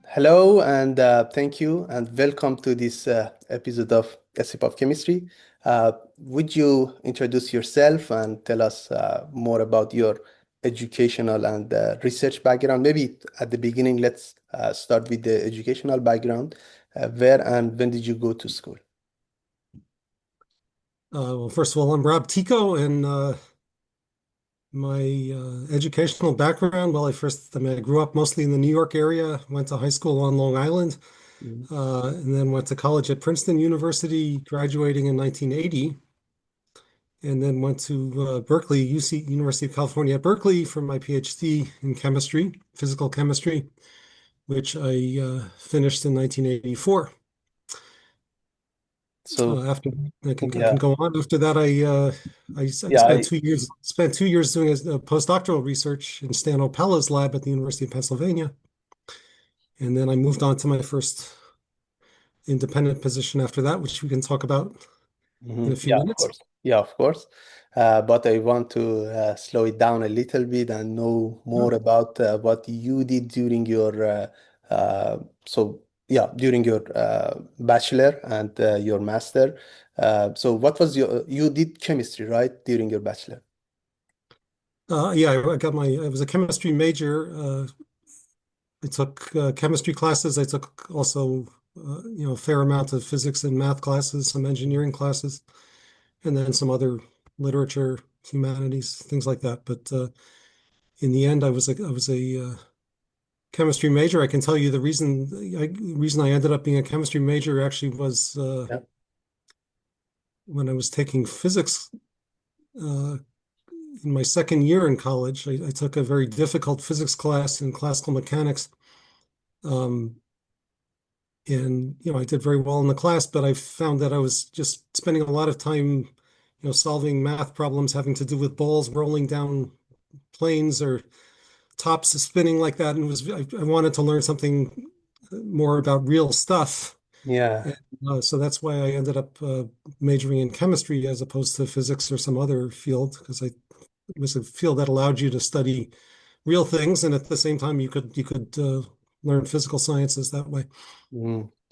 Hello and thank you and welcome to this episode of A Sip of Chemistry. Would you introduce yourself and tell us more about your educational and research background? Maybe at the beginning, let's start with the educational background. Where and when did you go to school? Well, first of all, I'm Rob Tycko, and my educational background, well, I grew up mostly in the New York area, went to high school on Long Island, Mhm. and then went to college at Princeton University, graduating in 1980, and then went to Berkeley, UC, University of California at Berkeley for my PhD in chemistry, physical chemistry, which I finished in 1984. So After I can yeah, go on. After that, I yeah, spent 2 years doing a postdoctoral research in Stan Opella's lab at the University of Pennsylvania, and then I moved on to my first independent position after that, which we can talk about in a few Yeah, of minutes. course. Yeah, of course. But I want to slow it down a little bit and know Sure. more about what you did during your so yeah, during your bachelor and your master. So what was you did chemistry, right, during your bachelor? Yeah, I was a chemistry major. I took chemistry classes. I took also, a fair amount of physics and math classes, some engineering classes, and then some other literature, humanities, things like that. But in the end, I was a chemistry major. I can tell you the reason I ended up being a chemistry major actually was Yeah. when I was taking physics uh, in my second year in college. I took a very difficult physics class in classical mechanics. Um, and I did very well in the class, but I found that I was just spending a lot of time, solving math problems having to do with balls rolling down planes or tops spinning like that. And I wanted to learn something more about real stuff. Yeah. And, so that's why I ended up majoring in chemistry as opposed to physics or some other field, because it was a field that allowed you to study real things, and at the same time you could learn physical sciences that way.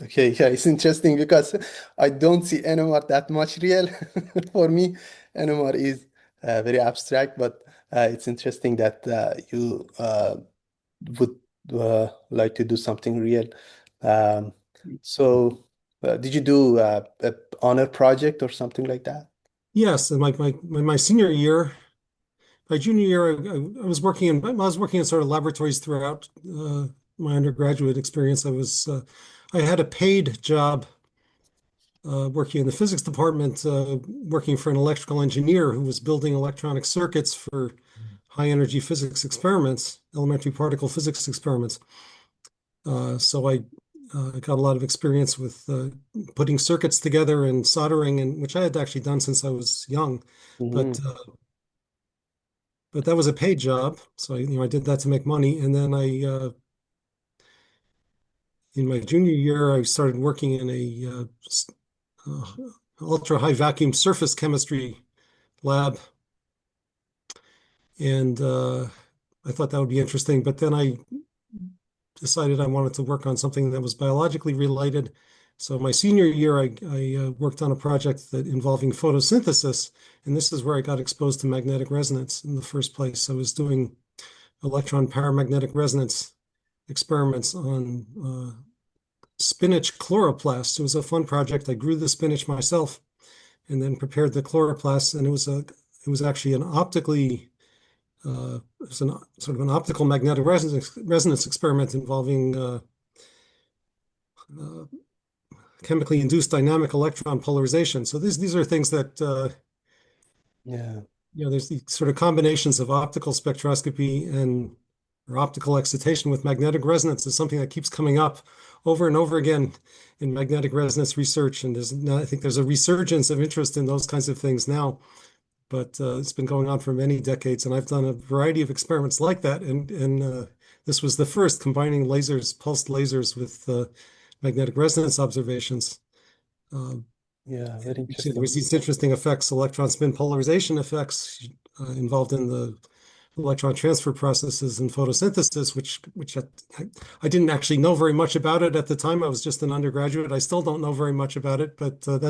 Okay, yeah, it's interesting because I don't see NMR that much real. For me, NMR is very abstract, but it's interesting that you would like to do something real. Um, so, did you do a honor project or something like that? Yes, and my senior year, my junior year, I was working in sort of laboratories throughout my undergraduate experience. I had a paid job working in the physics department, working for an electrical engineer who was building electronic circuits for high energy physics experiments, elementary particle physics experiments. So I got a lot of experience with putting circuits together and soldering, and which I had actually done since I was young. But Hmm. uh, but that was a paid job, so I did that to make money. And then in my junior year, I started working in a uh, ultra high vacuum surface chemistry lab, and I thought that would be interesting. But then I decided I wanted to work on something that was biologically related. So my senior year, I worked on a project that involving photosynthesis, and this is where I got exposed to magnetic resonance in the first place. I was doing electron paramagnetic resonance experiments on spinach chloroplasts. It was a fun project. I grew the spinach myself and then prepared the chloroplasts, and it was actually an optically it was an sort of an optical magnetic resonance experiment involving uh, chemically induced dynamic electron polarization. So these are things that Yeah. there's these sort of combinations of optical spectroscopy and or optical excitation with magnetic resonance is something that keeps coming up over and over again in magnetic resonance research. And I think there's a resurgence of interest in those kinds of things now, but it's been going on for many decades. And I've done a variety of experiments like that. And this was the first combining lasers, pulsed lasers with magnetic resonance observations. Um, Yeah, very there interesting. was these interesting effects, electron spin polarization effects involved in the electron transfer processes and photosynthesis, which I didn't actually know very much about it at the time. I was just an undergraduate. I still don't know very much about it, but that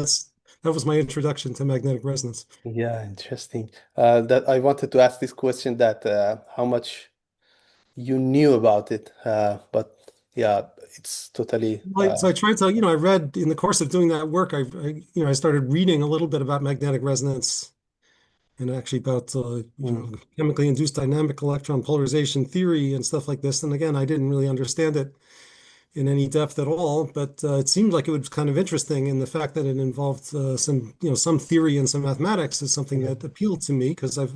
was my introduction to magnetic resonance. Yeah, interesting. That I wanted to ask this question that how much you knew about it, but yeah, it's totally So I tried to, I read in the course of doing that work, I started reading a little bit about magnetic resonance and actually about mm, chemically induced dynamic electron polarization theory and stuff like this. And again, I didn't really understand it in any depth at all, but it seemed like it was kind of interesting. And the fact that it involved some theory and some mathematics is something yeah, that appealed to me because I've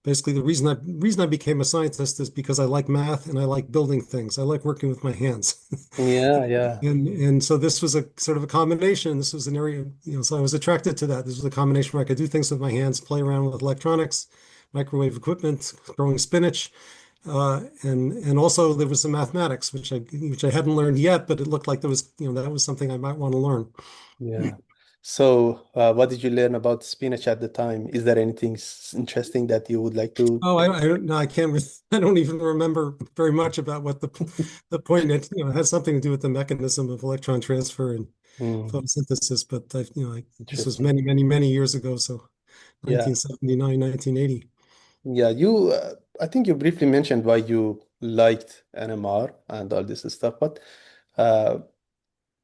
basically the reason I became a scientist is because I like math and I like building things. I like working with my hands. yeah, yeah, And so this was a sort of a combination. This was an area, so I was attracted to that. This was a combination where I could do things with my hands, play around with electronics, microwave equipment, growing spinach. And also there was some mathematics, which I hadn't learned yet, but it looked like there was, that was something I might want to learn. yeah. So, what did you learn about spinach at the time? Is there anything interesting that you would like to? Oh, I don't know. I can't. I don't even remember very much about what the point. It has something to do with the mechanism of electron transfer and Mm, photosynthesis. But this was interesting. many, many, many years ago. So Yeah, 1979, 1980. yeah. I think you briefly mentioned why you liked NMR and all this stuff, but uh,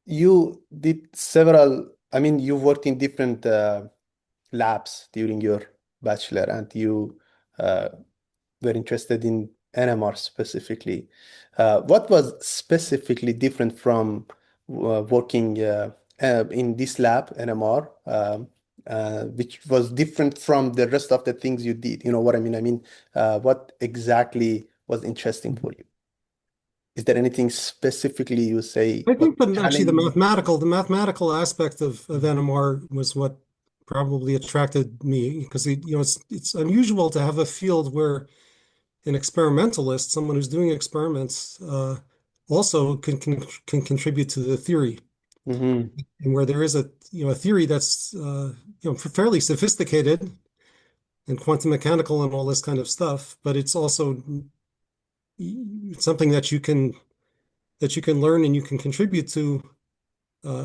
you did several. I mean, you worked in different labs during your bachelor, and you uh, were interested in NMR specifically. What was specifically different from working in this lab, NMR, which was different from the rest of the things you did? You know what I mean? I mean, what exactly was interesting for you? Is there anything specifically you say I was think, but actually, challenging? the mathematical aspect of NMR was what probably attracted me because it's unusual to have a field where an experimentalist, someone who's doing experiments, also can contribute to the theory, Hmm. and where there is a theory that's fairly sophisticated and quantum mechanical and all this kind of stuff, but it's also something that you can learn and you can contribute to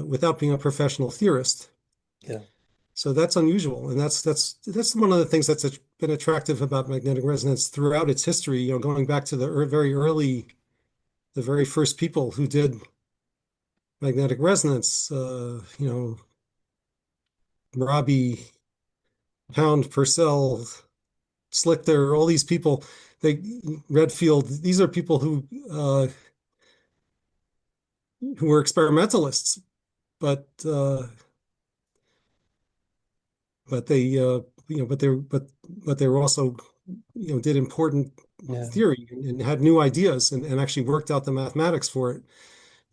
without being a professional theorist. Yeah, So that's unusual, and that's one of the things that's been attractive about magnetic resonance throughout its history. Going back to the very first people who did magnetic resonance. Robbie, Pound, Purcell, Slichter, all these people. They Redfield. These are people who were experimentalists, but but they but they were also did important yeah, theory and had new ideas and actually worked out the mathematics for it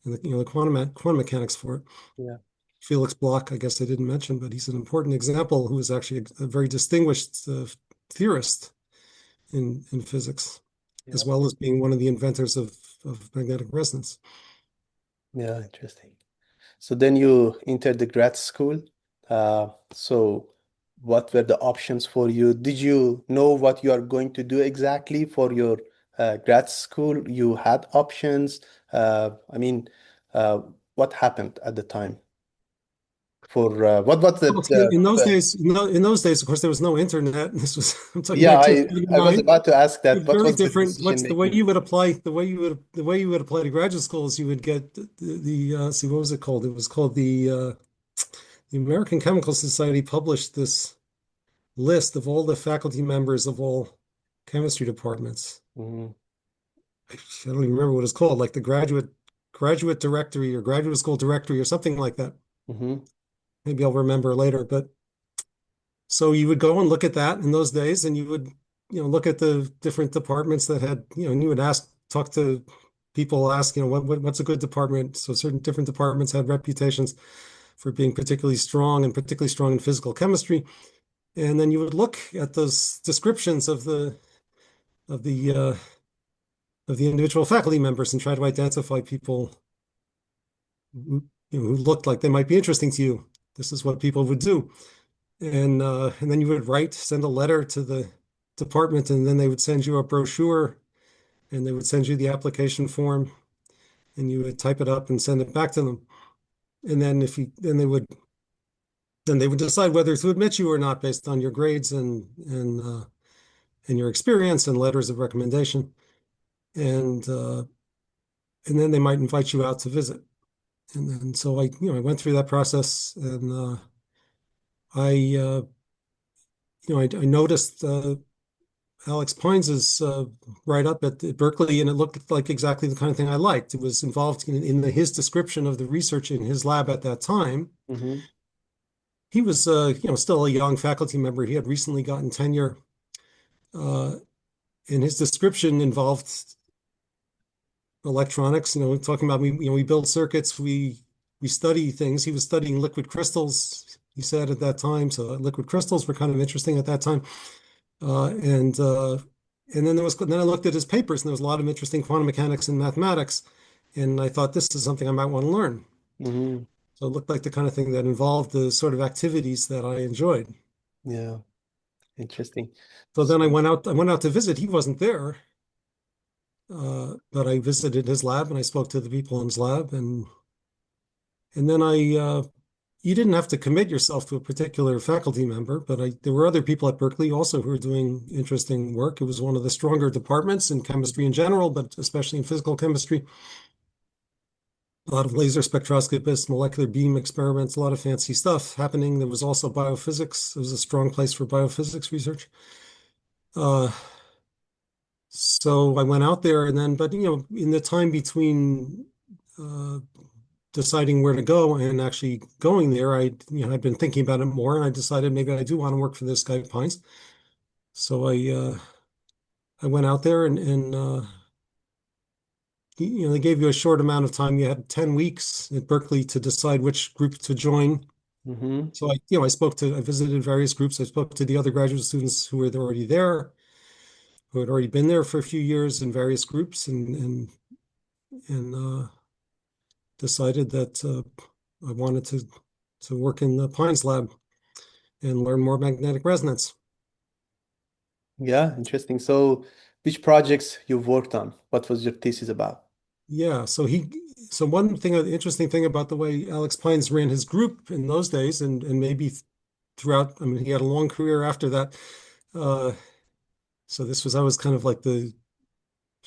and the quantum mechanics for it. yeah, Felix Bloch, I guess I didn't mention, but he's an important example who is actually a very distinguished theorist in physics, yeah, as well as being one of the inventors of magnetic resonance. yeah. Interesting. So then you entered the grad school. So what were the options for you? Did you know what you are going to do exactly for your grad school? You had options. I mean, uh, what happened at the time for what was Well, in those days, in those days, of course, there was no internet. This was I'm talking yeah, I was 1979. about to ask It that. was What very was the different. decision What's the way making? you would apply the way you would apply to graduate school is you would get see what was it called? It was called the American Chemical Society published this list of all the faculty members of all chemistry departments. Hmm. I don't even remember what it's called, like the graduate directory or graduate school directory or something like that. Hmm. Maybe I'll remember later. But so you would go and look at that in those days, and you would look at the different departments that had and you would talk to people, ask what's a good department. So certain different departments had reputations for being particularly strong and particularly strong in physical chemistry. And then you would look at those descriptions of the uh, of the individual faculty members and try to identify people who looked like they might be interesting to you. This is what people would do, and then you would send a letter to the department, and then they would send you a brochure, and they would send you the application form, and you would type it up and send it back to them. And then then they would decide whether to admit you or not based on your grades and your experience and letters of recommendation. And and then they might invite you out to visit. And then so I went through that process, and I I noticed Alex Pines's write up at Berkeley, and it looked like exactly the kind of thing I liked. It was involved in his description of the research in his lab at that time. Mm-hmm. He was still a young faculty member. He had recently gotten tenure, uh, and his description involved electronics. Talking about we build circuits, we study things. He was studying liquid crystals, he said at that time. So liquid crystals were kind of interesting at that time. And then I looked at his papers, and there was a lot of interesting quantum mechanics and mathematics. And I thought this is something I might want to learn. Mm-hmm. So it looked like the kind of thing that involved the sort of activities that I enjoyed. Yeah, interesting. So then So, I went out to visit. He wasn't there, but I visited his lab and I spoke to the people in his lab, and then you didn't have to commit yourself to a particular faculty member, but there were other people at Berkeley also who were doing interesting work. It was one of the stronger departments in chemistry in general, but especially in physical chemistry. A lot of laser spectroscopists, molecular beam experiments, a lot of fancy stuff happening. There was also biophysics. It was a strong place for biophysics research. Uh, so I went out there, and then, but in the time between uh, deciding where to go and actually going there, I'd been thinking about it more, and I decided maybe I do want to work for this guy Pines. So I went out there, and they gave you a short amount of time. You had 10 weeks at Berkeley to decide which group to join. mm-hmm. So I visited various groups. I spoke to the other graduate students who were already there, who had already been there for a few years in various groups, and decided that I wanted to work in the Pines lab and learn more magnetic resonance. Yeah, interesting. So, which projects you've worked on? What was your thesis about? Yeah, so one thing, the interesting thing about the way Alex Pines ran his group in those days, and maybe throughout, I mean, he had a long career after that. Uh, so I was kind of like I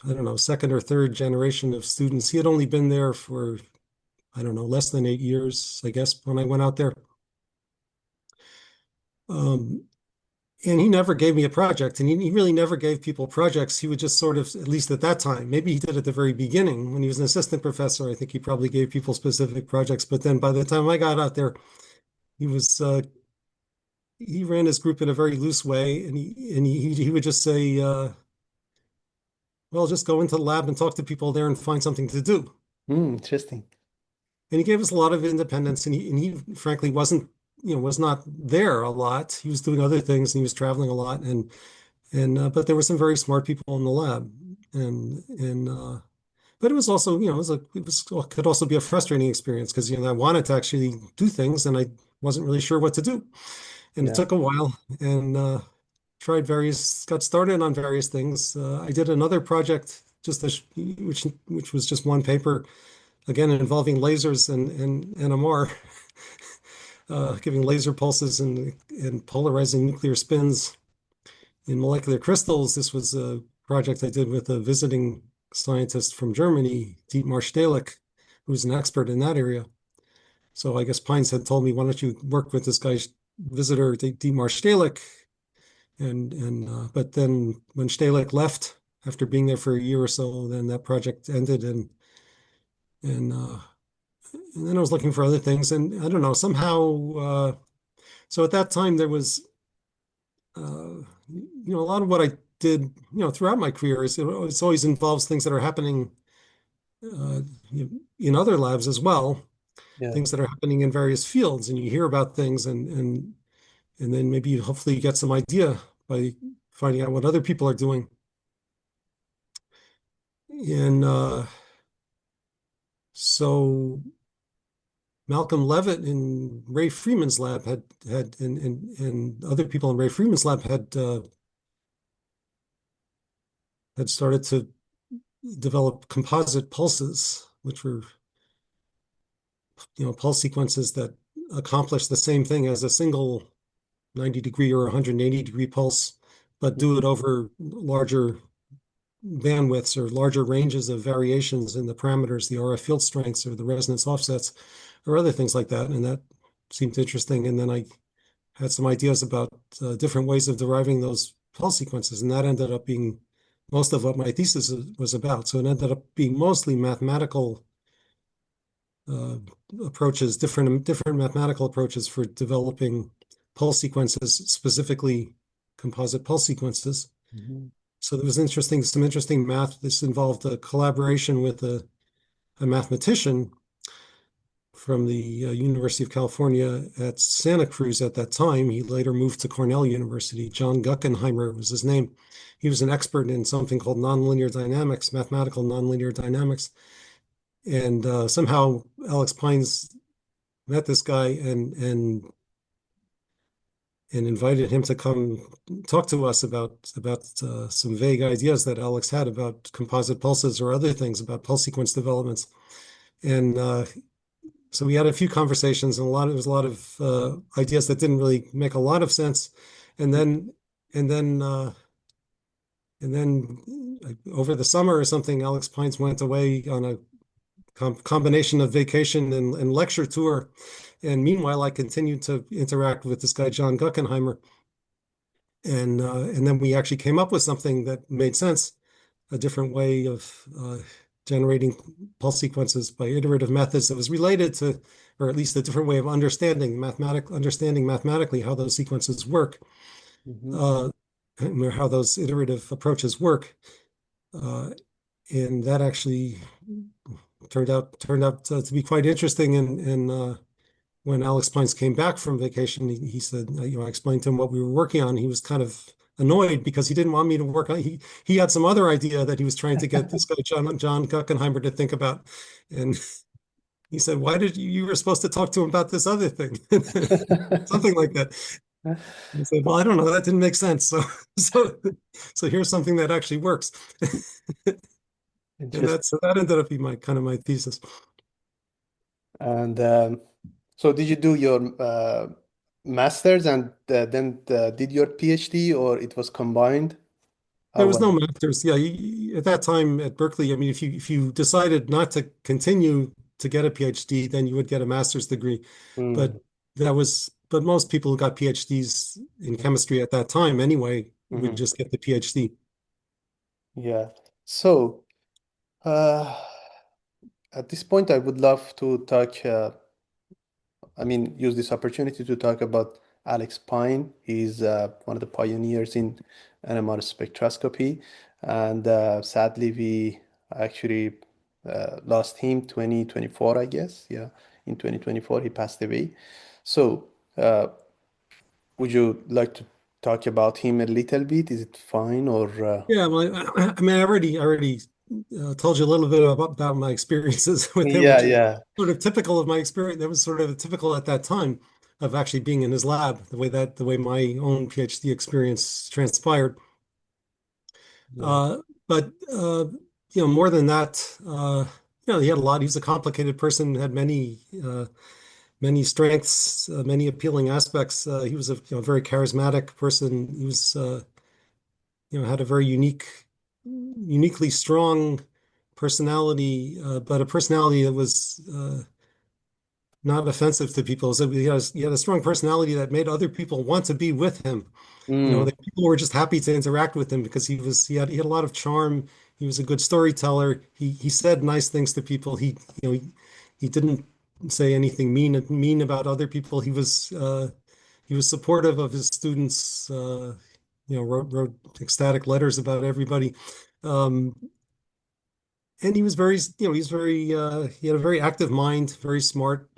don't know, second or third generation of students. He had only been there for, I don't know, less than 8 years, I guess, when I went out there. Um, and he never gave me a project, and he really never gave people projects. He would just sort of, at least at that time, maybe he did at the very beginning when he was an assistant professor. I think he probably gave people specific projects. But then by the time I got out there, he was he ran his group in a very loose way, and he would just say, "Well, just go into the lab and talk to people there and find something to do." Interesting. And he gave us a lot of independence, and he frankly was not there a lot. He was doing other things, and he was traveling a lot, and but there were some very smart people in the lab, and but it was also could also be a frustrating experience because I wanted to actually do things, and I wasn't really sure what to do, and it Yeah. took a while, and got started on various things. I did another project which was just one paper, again involving lasers and NMR, giving laser pulses and polarizing nuclear spins in molecular crystals. This was a project I did with a visiting scientist from Germany, Dietmar Stehlich, who's an expert in that area. So I guess Pines had told me, why don't you work with this guy's visitor, Dietmar Stehlich? But then when Stehlich left after being there for a year or so, then that project ended, and uh, and then I was looking for other things, and I don't know, somehow. So at that time there was a lot of what I did, throughout my career it's always involves things that are happening uh, in other labs as well, Yeah. things that are happening in various fields, and you hear about things, and then maybe hopefully you get some idea by finding out what other people are doing. And so Malcolm Levitt in Ray Freeman's lab and other people in Ray Freeman's lab had had started to develop composite pulses, which were, pulse sequences that accomplish the same thing as a single 90-degree or 180-degree pulse, but do it over larger bandwidths or larger ranges of variations in the parameters, the RF field strengths or the resonance offsets or other things like that. And that seemed interesting. And then I had some ideas about different ways of deriving those pulse sequences. And that ended up being most of what my thesis was about. So it ended up being mostly mathematical approaches, different mathematical approaches for developing pulse sequences, specifically composite pulse sequences. Mhm. So there was some interesting math. This involved a collaboration with a mathematician from the University of California at Santa Cruz at that time. He later moved to Cornell University. John Guckenheimer was his name. He was an expert in something called nonlinear dynamics, mathematical nonlinear dynamics. And somehow Alex Pines met this guy and invited him to come talk to us about some vague ideas that Alex had about composite pulses or other things about pulse sequence developments. And so we had a few conversations, and there was a lot of ideas that didn't really make a lot of sense. And then and then over the summer or something, Alex Pines went away on a combination of vacation and lecture tour. And meanwhile, I continued to interact with this guy, John Guckenheimer. And then we actually came up with something that made sense, a different way of generating pulse sequences by iterative methods that was related to, or at least a different way of understanding mathematically how those sequences work, Mhm. uh, how those iterative approaches work. And that actually turned out to be quite interesting. And when Alex Pines came back from vacation, he said, I explained to him what we were working on. He was kind of annoyed because he didn't want me to work on. He had some other idea that he was trying to get this guy John Guckenheimer to think about, and he said, "Why did you were supposed to talk to him about this other thing?" Something like that. I said, "Well, I don't know. That didn't make sense. So so so here's something that actually works." And Interesting. that ended up being my thesis. And so did you do your master's and then did your PhD, or it was combined? There How was was no it? masters. Yeah, at that time at Berkeley, I mean, if you decided not to continue to get a PhD, then you would get a master's degree. Mm, But but most people who got PhDs in chemistry at that time anyway would mhm. just get the PhD. Yeah. So uh, at this point, I would love to talk. Use this opportunity to talk about Alex Pine. He's one of the pioneers in NMR spectroscopy, and sadly, we actually lost him 2024, I guess. Yeah, in 2024, he passed away. So, would you like to talk about him a little bit? Is it fine or? Yeah, well, I mean, I already told you a little bit about my experiences with him, Yeah, which is yeah, sort of typical of my experience. That was sort of typical at that time of actually being in his lab, the way my own PhD experience transpired. yeah. Uh, but more than that, he had a lot. He was a complicated person, had many strengths, many appealing aspects. He was a very charismatic person. He was had a very uniquely strong personality, but a personality that was not offensive to people. So he had a strong personality that made other people want to be with him. Mm, That people were just happy to interact with him because he had a lot of charm. He was a good storyteller. He said nice things to people. He didn't say anything mean about other people. He was supportive of his students. Wrote ecstatic letters about everybody. Um, and he was he had a very active mind, very smart,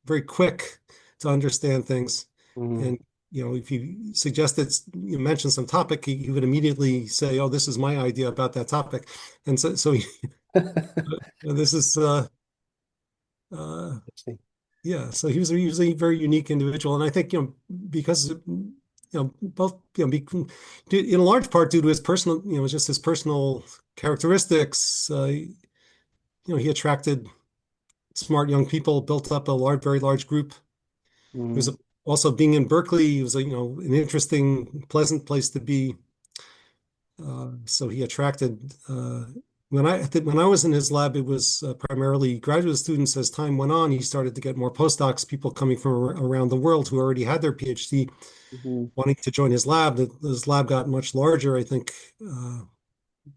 very quick to understand things. mm. And, if you suggested, you mentioned some topic, he would immediately say, "Oh, this is my idea about that topic." And this is, uh, Interesting. yeah, so he was a very unique individual. And I think, because both, in a large part due to his personal, just his personal characteristics. He attracted smart young people, built up a very large group. It was Mm, also being in Berkeley, it was an interesting, pleasant place to be. So he attracted. When I was in his lab, it was primarily graduate students. As time went on, he started to get more postdocs, people coming from around the world who already had their PhD, mhm. wanting to join his lab. His lab got much larger. I think,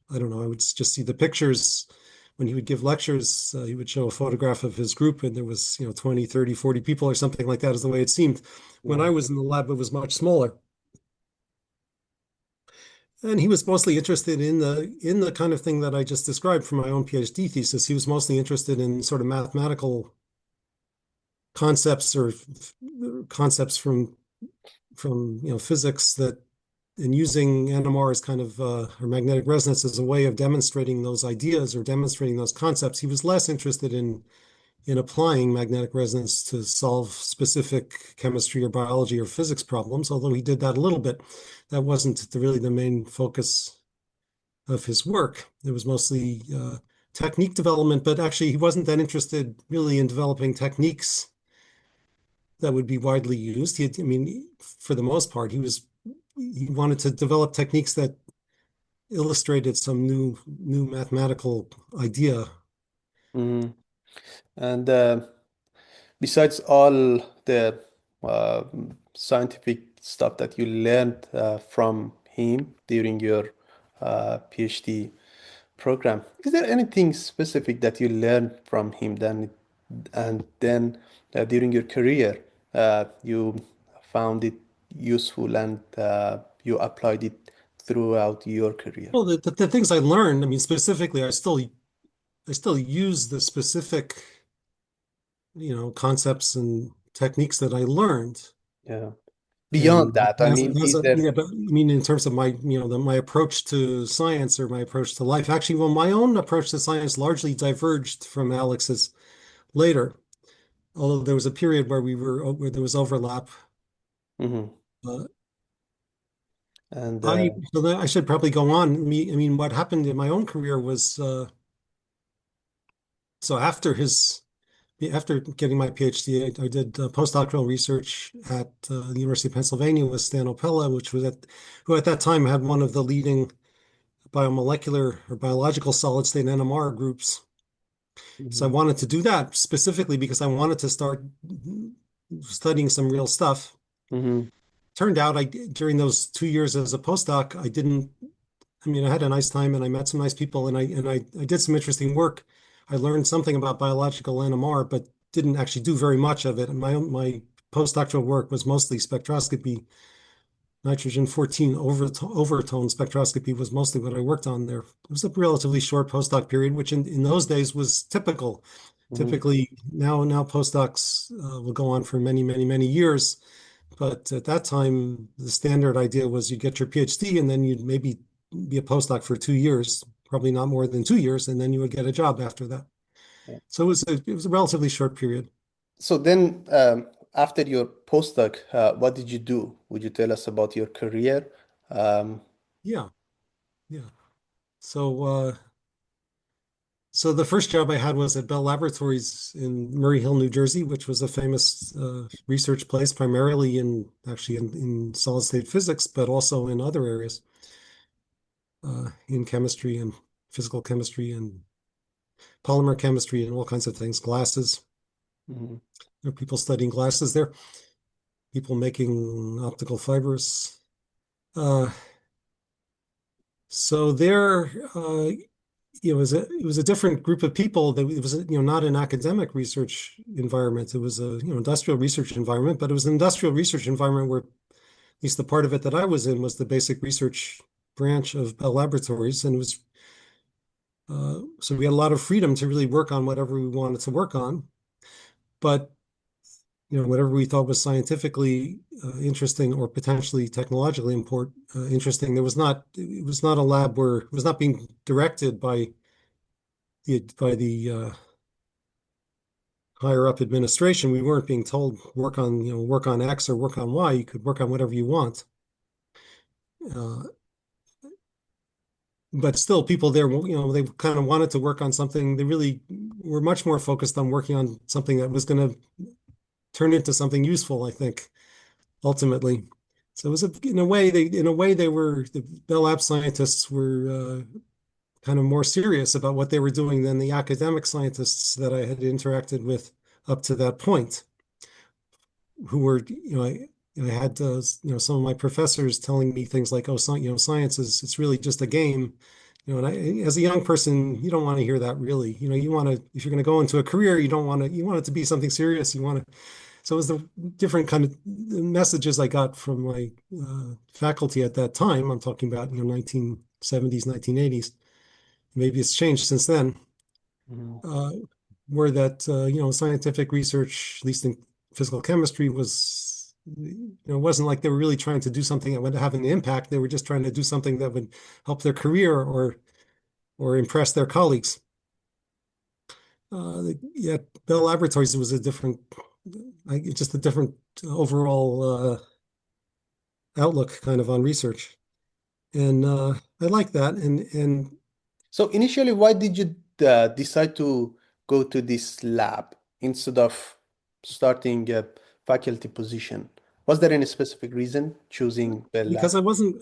I don't know, I would just see the pictures when he would give lectures. He would show a photograph of his group, and there was, 20, 30, 40 people or something like that is the way it seemed. When Yeah. I was in the lab, it was much smaller. And he was mostly interested in the kind of thing that I just described for my own PhD thesis. He was mostly interested in sort of mathematical concepts or concepts from physics that and using NMR as kind of or magnetic resonance as a way of demonstrating those ideas or demonstrating those concepts. He was less interested in applying magnetic resonance to solve specific chemistry or biology or physics problems, although he did that a little bit. That wasn't really the main focus of his work. It was mostly technique development, but actually he wasn't that interested really in developing techniques that would be widely used. I mean, for the most part, he wanted to develop techniques that illustrated some new mathematical idea. Mhm. And besides all the uh, scientific stuff that you learned from him during your PhD program, is there anything specific that you learned from him then and then during your career you found it useful and you applied it throughout your career? Well, the things I learned, I mean, specifically, I still use the specific, concepts and techniques that I learned. Yeah. Beyond And that, I mean, is there? yeah, but I mean, in terms of my, my approach to science or my approach to life, actually, well, my own approach to science largely diverged from Alex's later, although there was a period where there was overlap. Mhm. Uh, And so then I should probably go on. I mean, what happened in my own career was, so after getting my PhD, I did postdoctoral research at the University of Pennsylvania with Stan Opella, who at that time had one of the leading biomolecular or biological solid state NMR groups. So I mhm, wanted to do that specifically because I wanted to start studying some real stuff. mhm, Turned out during those 2 years as a postdoc, I mean, I had a nice time and I met some nice people and I did some interesting work. I learned something about biological NMR, but didn't actually do very much of it. And my postdoctoral work was mostly spectroscopy. Nitrogen 14 overtone spectroscopy was mostly what I worked on there. It was a relatively short postdoc period, which in those days was typical. mhm. Typically, now postdocs will go on for many years. But at that time, the standard idea was you get your PhD and then you'd maybe be a postdoc for 2 years, probably not more than 2 years, and then you would get a job after that. So it was a relatively short period. So then, after your postdoc, what did you do? Would you tell us about your career? Um, Yeah, yeah. So so the first job I had was at Bell Laboratories in Murray Hill, New Jersey, which was a famous research place, primarily in solid state physics, but also in other areas, in chemistry and physical chemistry and polymer chemistry and all kinds of things, glasses. mhm, There are people studying glasses there, people making optical fibers. Uh, so there, it was a different group of people. That it was not an academic research environment. It was a industrial research environment, but it was an industrial research environment where at least the part of it that I was in was the basic research branch of Bell Laboratories, and it was so we had a lot of freedom to really work on whatever we wanted to work on. But whatever we thought was scientifically interesting or potentially technologically interesting, it was not a lab where it was not being directed by the higher up administration. We weren't being told work on X or work on Y. You could work on whatever you want. Uh, but still, people there, they kind of wanted to work on something. They really were much more focused on working on something that was going to turn into something useful, I think, ultimately. So it was in a way they were the Bell Lab scientists were kind of more serious about what they were doing than the academic scientists that I had interacted with up to that point, who were, I had some of my professors telling me things like, "Oh, science is it's really just a game." And as a young person, you don't want to hear that really. You want to, if you're going to go into a career, you want it to be something serious. So it was the different kind of messages I got from my faculty at that time. I'm talking about, 1970s, 1980s. Maybe it's changed since then. Mm-hmm. Uh, were that, scientific research, at least in physical chemistry, wasn't like they were really trying to do something that would have an impact. They were just trying to do something that would help their career or impress their colleagues. At Bell Laboratories, it was just a different overall outlook kind of on research. And I like that. And So initially, why did you decide to go to this lab instead of starting a faculty position? Was there any specific reason choosing Bell because Lab? I wasn't,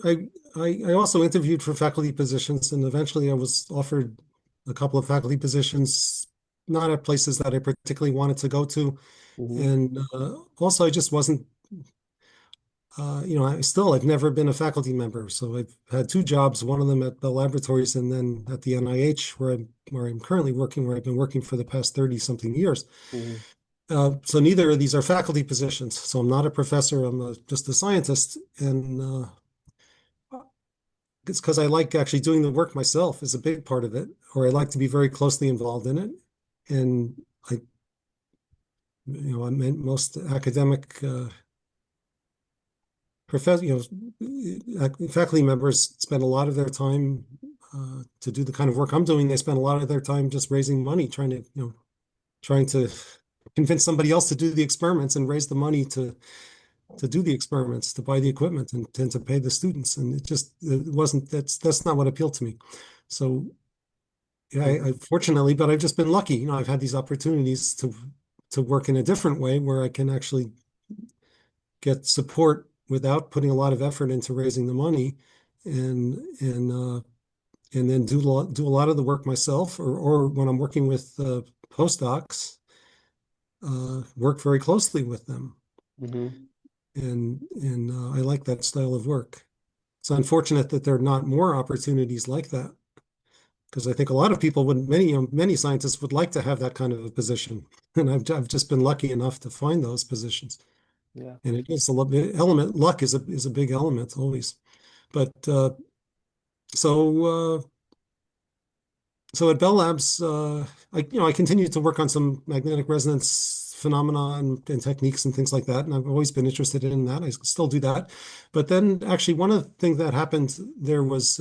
I also interviewed for faculty positions, and eventually I was offered a couple of faculty positions, not at places that I particularly wanted to go to. Mm-hmm. And also, I just wasn't, I've never been a faculty member. So I've had two jobs, one of them at Bell Laboratories and then at the NIH, where I'm currently working, where I've been working for the past 30 something years. Mm-hmm. So neither of these are faculty positions. So I'm not a professor, just a scientist. And it's because I like actually doing the work myself is a big part of it, or I like to be very closely involved in it. And I, I mean, most academic professor, faculty members spend a lot of their time to do the kind of work I'm doing. They spend a lot of their time just raising money, trying to convince somebody else to do the experiments and raise the money to do the experiments, to buy the equipment and to pay the students. And it wasn't, that's not what appealed to me. So yeah, I fortunately, but I've just been lucky. I've had these opportunities to work in a different way where I can actually get support without putting a lot of effort into raising the money and and then do a lot of the work myself or when I'm working with postdocs, work very closely with them. Mm-hmm. And I like that style of work. It's unfortunate that there are not more opportunities like that because I think a lot of people would, many scientists would like to have that kind of a position. And I've just been lucky enough to find those positions. Yeah. And it is a little bit element, luck is a big element always. But so so at Bell Labs, I continue to work on some magnetic resonance phenomena and techniques and things like that. And I've always been interested in that. I still do that. But then actually one of the things that happened there was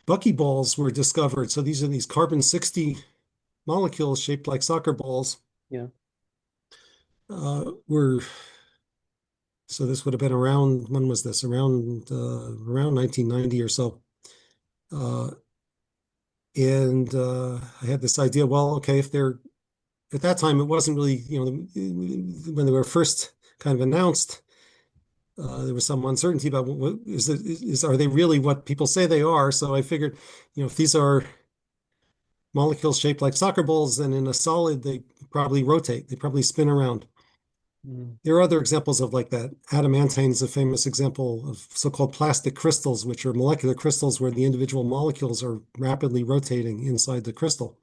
buckyballs were discovered. So these are these carbon-60 molecules shaped like soccer balls. Yeah. Were So this would have been around, when was this? Around 1990 or so. Uh, and I had this idea, well, okay, if they're at that time, it wasn't really, when they were first kind of announced, there was some uncertainty about are they really what people say they are? So I figured, if these are molecules shaped like soccer balls, then in a solid, they probably rotate, they probably spin around. Mm-hmm. There are other examples of like that. Adamantane is a famous example of so-called plastic crystals, which are molecular crystals where the individual molecules are rapidly rotating inside the crystal.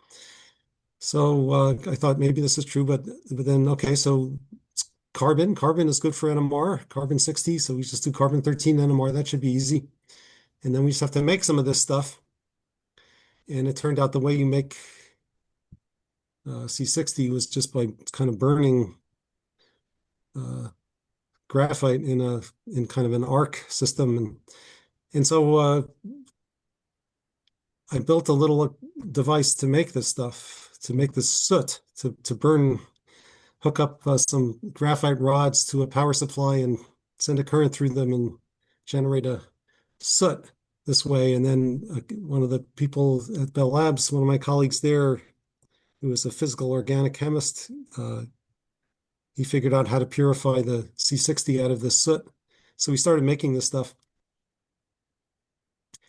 So I thought maybe this is true, but then okay, so it's carbon. Carbon is good for NMR, carbon-60. So we just do carbon-13 NMR. That should be easy. And then we just have to make some of this stuff. And it turned out the way you make C60 was just by kind of burning uh, graphite in kind of an arc system. And so I built a little device to make this stuff, to make this soot, to burn, hook up some graphite rods to a power supply and send a current through them and generate a soot this way. And then one of the people at Bell Labs, one of my colleagues there, who was a physical organic chemist, he figured out how to purify the C60 out of this soot. So we started making this stuff.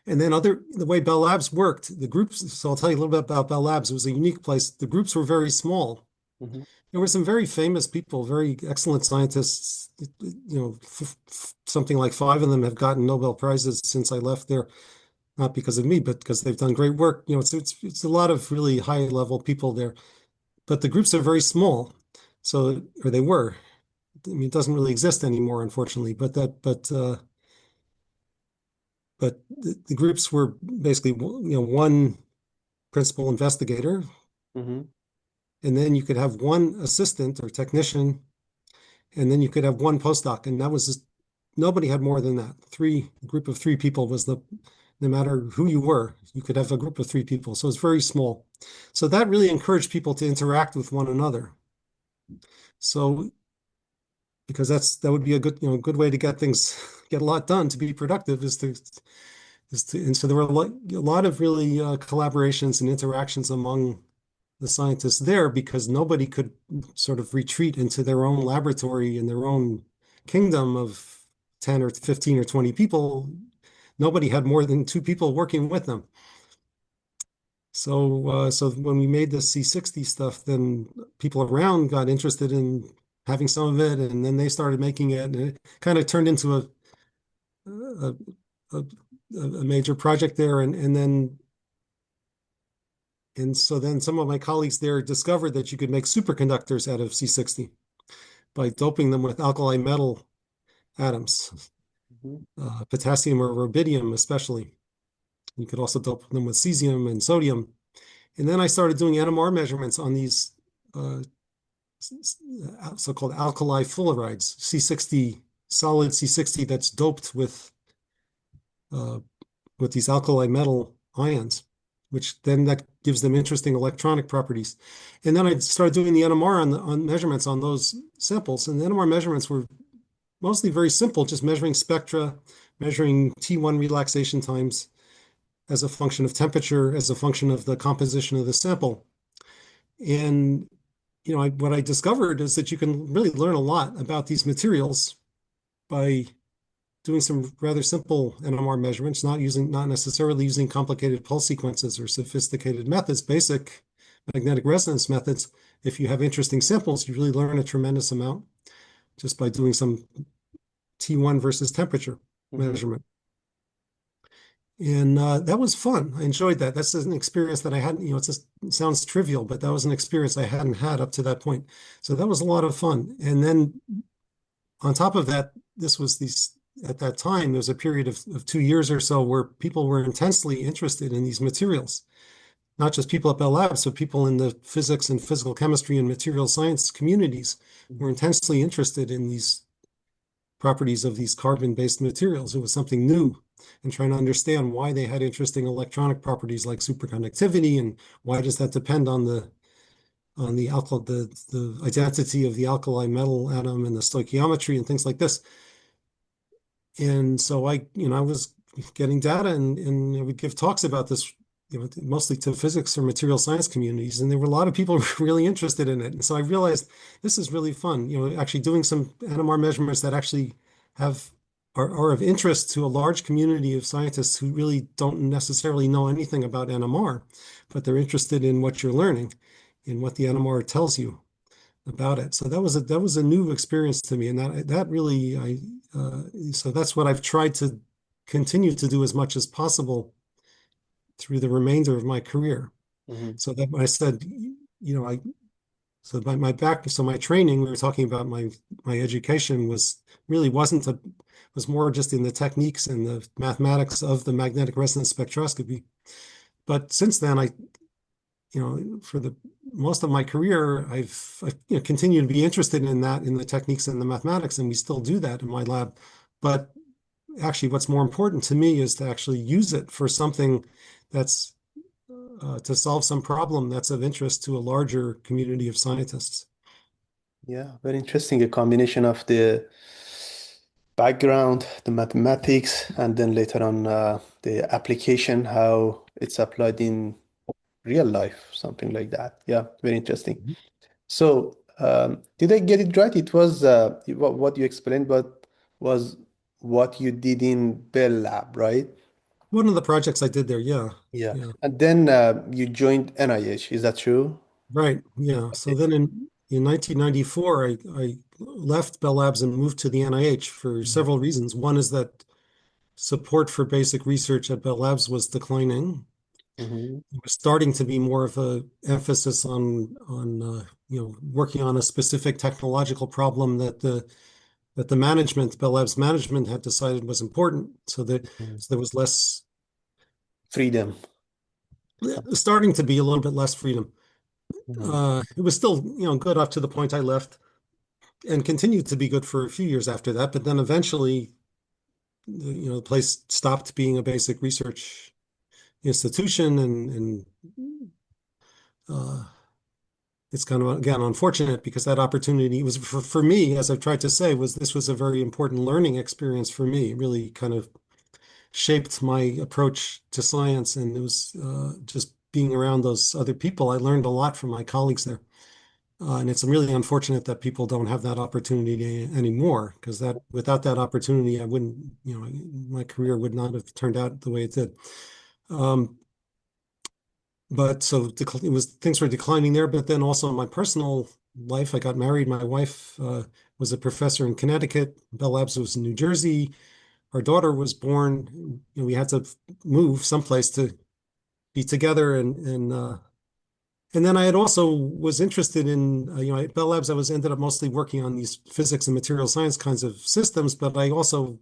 And then the way Bell Labs worked, the groups, so I'll tell you a little bit about Bell Labs. It was a unique place. The groups were very small. Mm-hmm. There were some very famous people, very excellent scientists. Something like 5 of them have gotten Nobel Prizes since I left there, not because of me, but because they've done great work. It's a lot of really high level people there, but the groups are very small. So, or they were. I mean, it doesn't really exist anymore, unfortunately. But the groups were basically, one principal investigator, Mm-hmm. and then you could have one assistant or technician, and then you could have one postdoc, and that was just, nobody had more than that. A group of 3 people was no matter who you were, you could have a group of 3 people. So it's very small. So that really encouraged people to interact with one another. So because that would be a good way to get a lot done, to be productive, and so there were a lot of really collaborations and interactions among the scientists there, because nobody could sort of retreat into their own laboratory in their own kingdom of 10 or 15 or 20 people. Nobody had more than 2 people working with them. So when we made the C60 stuff, then people around got interested in having some of it, and then they started making it, and it kind of turned into a, a major project there. And so then some of my colleagues there discovered that you could make superconductors out of C60 by doping them with alkali metal atoms, potassium or rubidium especially. You could also dope them with cesium and sodium. And then I started doing NMR measurements on these so-called alkali fullerenes, C60, solid C60 that's doped with these alkali metal ions, which then that gives them interesting electronic properties. And then I started doing the NMR on measurements on those samples. And the NMR measurements were mostly very simple, just measuring spectra, measuring T1 relaxation times as a function of temperature, as a function of the composition of the sample. And what I discovered is that you can really learn a lot about these materials by doing some rather simple NMR measurements, not necessarily using complicated pulse sequences or sophisticated methods, basic magnetic resonance methods. If you have interesting samples, you really learn a tremendous amount just by doing some T1 versus temperature measurement. And that was fun. I enjoyed that. That's an experience that I hadn't, it sounds trivial, but that was an experience I hadn't had up to that point. So that was a lot of fun. And then on top of that, at that time, there was a period of 2 years or so where people were intensely interested in these materials. Not just people at Bell Labs, but people in the physics and physical chemistry and material science communities were intensely interested in these properties of these carbon-based materials. It was something new, and trying to understand why they had interesting electronic properties like superconductivity, and why does that depend on the identity of the alkali metal atom and the stoichiometry and things like this. And so I was getting data and we'd give talks about this, mostly to physics or material science communities. And there were a lot of people really interested in it. And so I realized this is really fun, actually doing some NMR measurements that actually are of interest to a large community of scientists who really don't necessarily know anything about NMR, but they're interested in what you're learning, in what the NMR tells you about it. So that was a new experience to me, and that really so that's what I've tried to continue to do as much as possible through the remainder of my career. So that I said, my training, we were talking about my education was more just in the techniques and the mathematics of the magnetic resonance spectroscopy. But since then, for the most of my career, I've continued to be interested in the techniques and the mathematics, and we still do that in my lab. But actually, what's more important to me is to actually use it for something that's to solve some problem that's of interest to a larger community of scientists. Yeah, very interesting. A combination of the background, the mathematics, and then later on the application, how it's applied in real life, something like that. Yeah, very interesting. Mhm. So, did I get it right? It was what you explained, but was what you did in Bell Lab, right? One of the projects I did there, yeah. Yeah. Yeah. And then you joined NIH. Is that true? Right. Yeah. So then in 1994, I left Bell Labs and moved to the NIH for several reasons. One is that support for basic research at Bell Labs was declining. Mm-hmm. It was starting to be more of a emphasis on working on a specific technological problem that the management, Bell Labs management, had decided was important. So there was less, Freedom. starting to be a little bit less freedom. Mhm. It was still, good up to the point I left, and continued to be good for a few years after that. But then eventually, the place stopped being a basic research institution, and uh, it's kind of again unfortunate because that opportunity was for me, as I've tried to say, this was a very important learning experience for me. It really kind of shaped my approach to science, and it was just being around those other people. I learned a lot from my colleagues there. And it's really unfortunate that people don't have that opportunity anymore, because that without that opportunity, I wouldn't, my career would not have turned out the way it did. Um, but so it was things were declining there. But then also in my personal life, I got married. My wife was a professor in Connecticut. Bell Labs was in New Jersey. Our daughter was born. We had to move someplace to be together, and then I had also was interested in, at Bell Labs, I was ended up mostly working on these physics and material science kinds of systems, but I also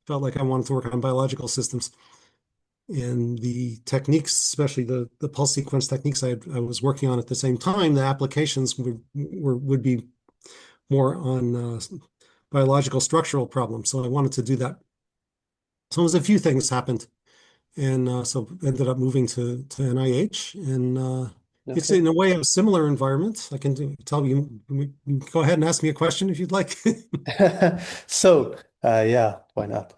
felt like I wanted to work on biological systems. And the techniques, especially the pulse sequence techniques I was working on at the same time, the applications would be more on biological structural problems. So I wanted to do that. So there's a few things happened. And so ended up moving to NIH, and it's Okay. in a way a similar environment. I can tell you, go ahead and ask me a question if you'd like. So, yeah, why not?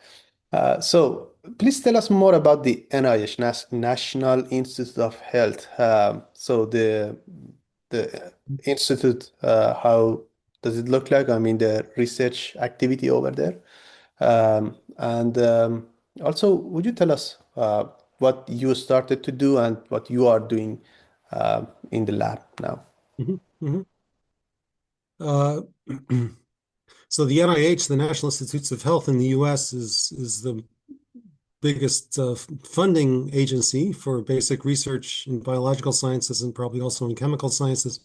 So, please tell us more about the NIH, National Institute of Health. So, the institute, how does it look like? I mean, the research activity over there. And also, would you tell us what you started to do and what you are doing in the lab now? Mhm, mhm. Uh, so the NIH, the National Institutes of Health in the U.S., is the biggest funding agency for basic research in biological sciences and probably also in chemical sciences.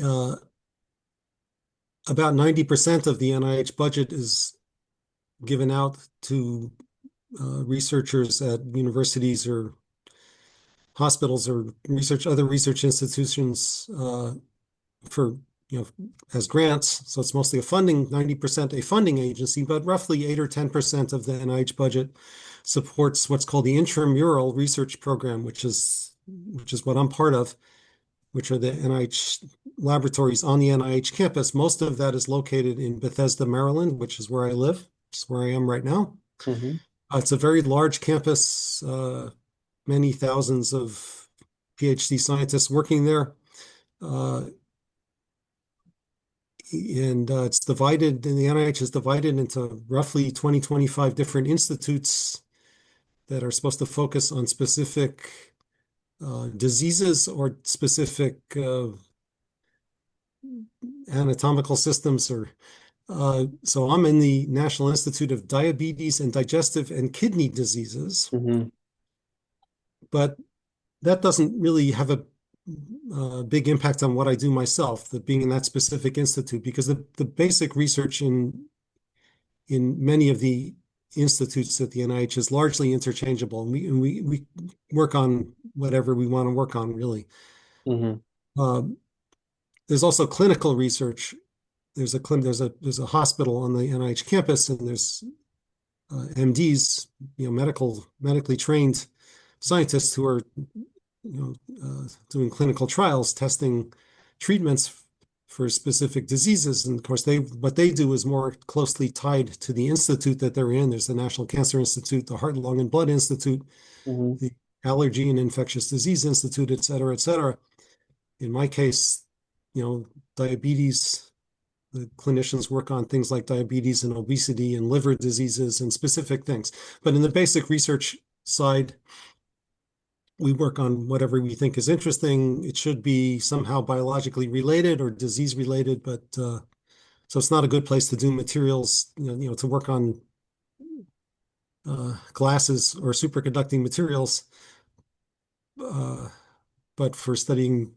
Uh, about 90% of the NIH budget is given out to researchers at universities or hospitals or other research institutions for, as grants. So it's mostly 90% a funding agency, but roughly 8 or 10% of the NIH budget supports what's called the intramural research program, which is what I'm part of, which are the NIH laboratories on the NIH campus. Most of that is located in Bethesda, Maryland, which is where I live. It's where I am right now. Hmm. It's a very large campus, many thousands of PhD scientists working there. Uh, and it's divided, and the NIH is divided into roughly 25 different institutes that are supposed to focus on specific diseases or specific anatomical systems. So I'm in the National Institute of Diabetes and Digestive and Kidney Diseases, Hmm. but that doesn't really have a big impact on what I do myself, that being in that specific institute, because the basic research in many of the institutes at the NIH is largely interchangeable, and we work on whatever we want to work on, really. Hmm. Um, there's also clinical research. There's a hospital on the NIH campus, and there's MDs, medically trained scientists who are doing clinical trials, testing treatments for specific diseases. And of course, what they do is more closely tied to the institute that they're in. There's the National Cancer Institute, the Heart, Lung, and Blood Institute, Mm-hmm. the Allergy and Infectious Disease Institute, et cetera, et cetera. In my case, diabetes, the clinicians work on things like diabetes and obesity and liver diseases and specific things. But in the basic research side, we work on whatever we think is interesting. It should be somehow biologically related or disease related, but so it's not a good place to do materials, to work on glasses or superconducting materials. But for studying,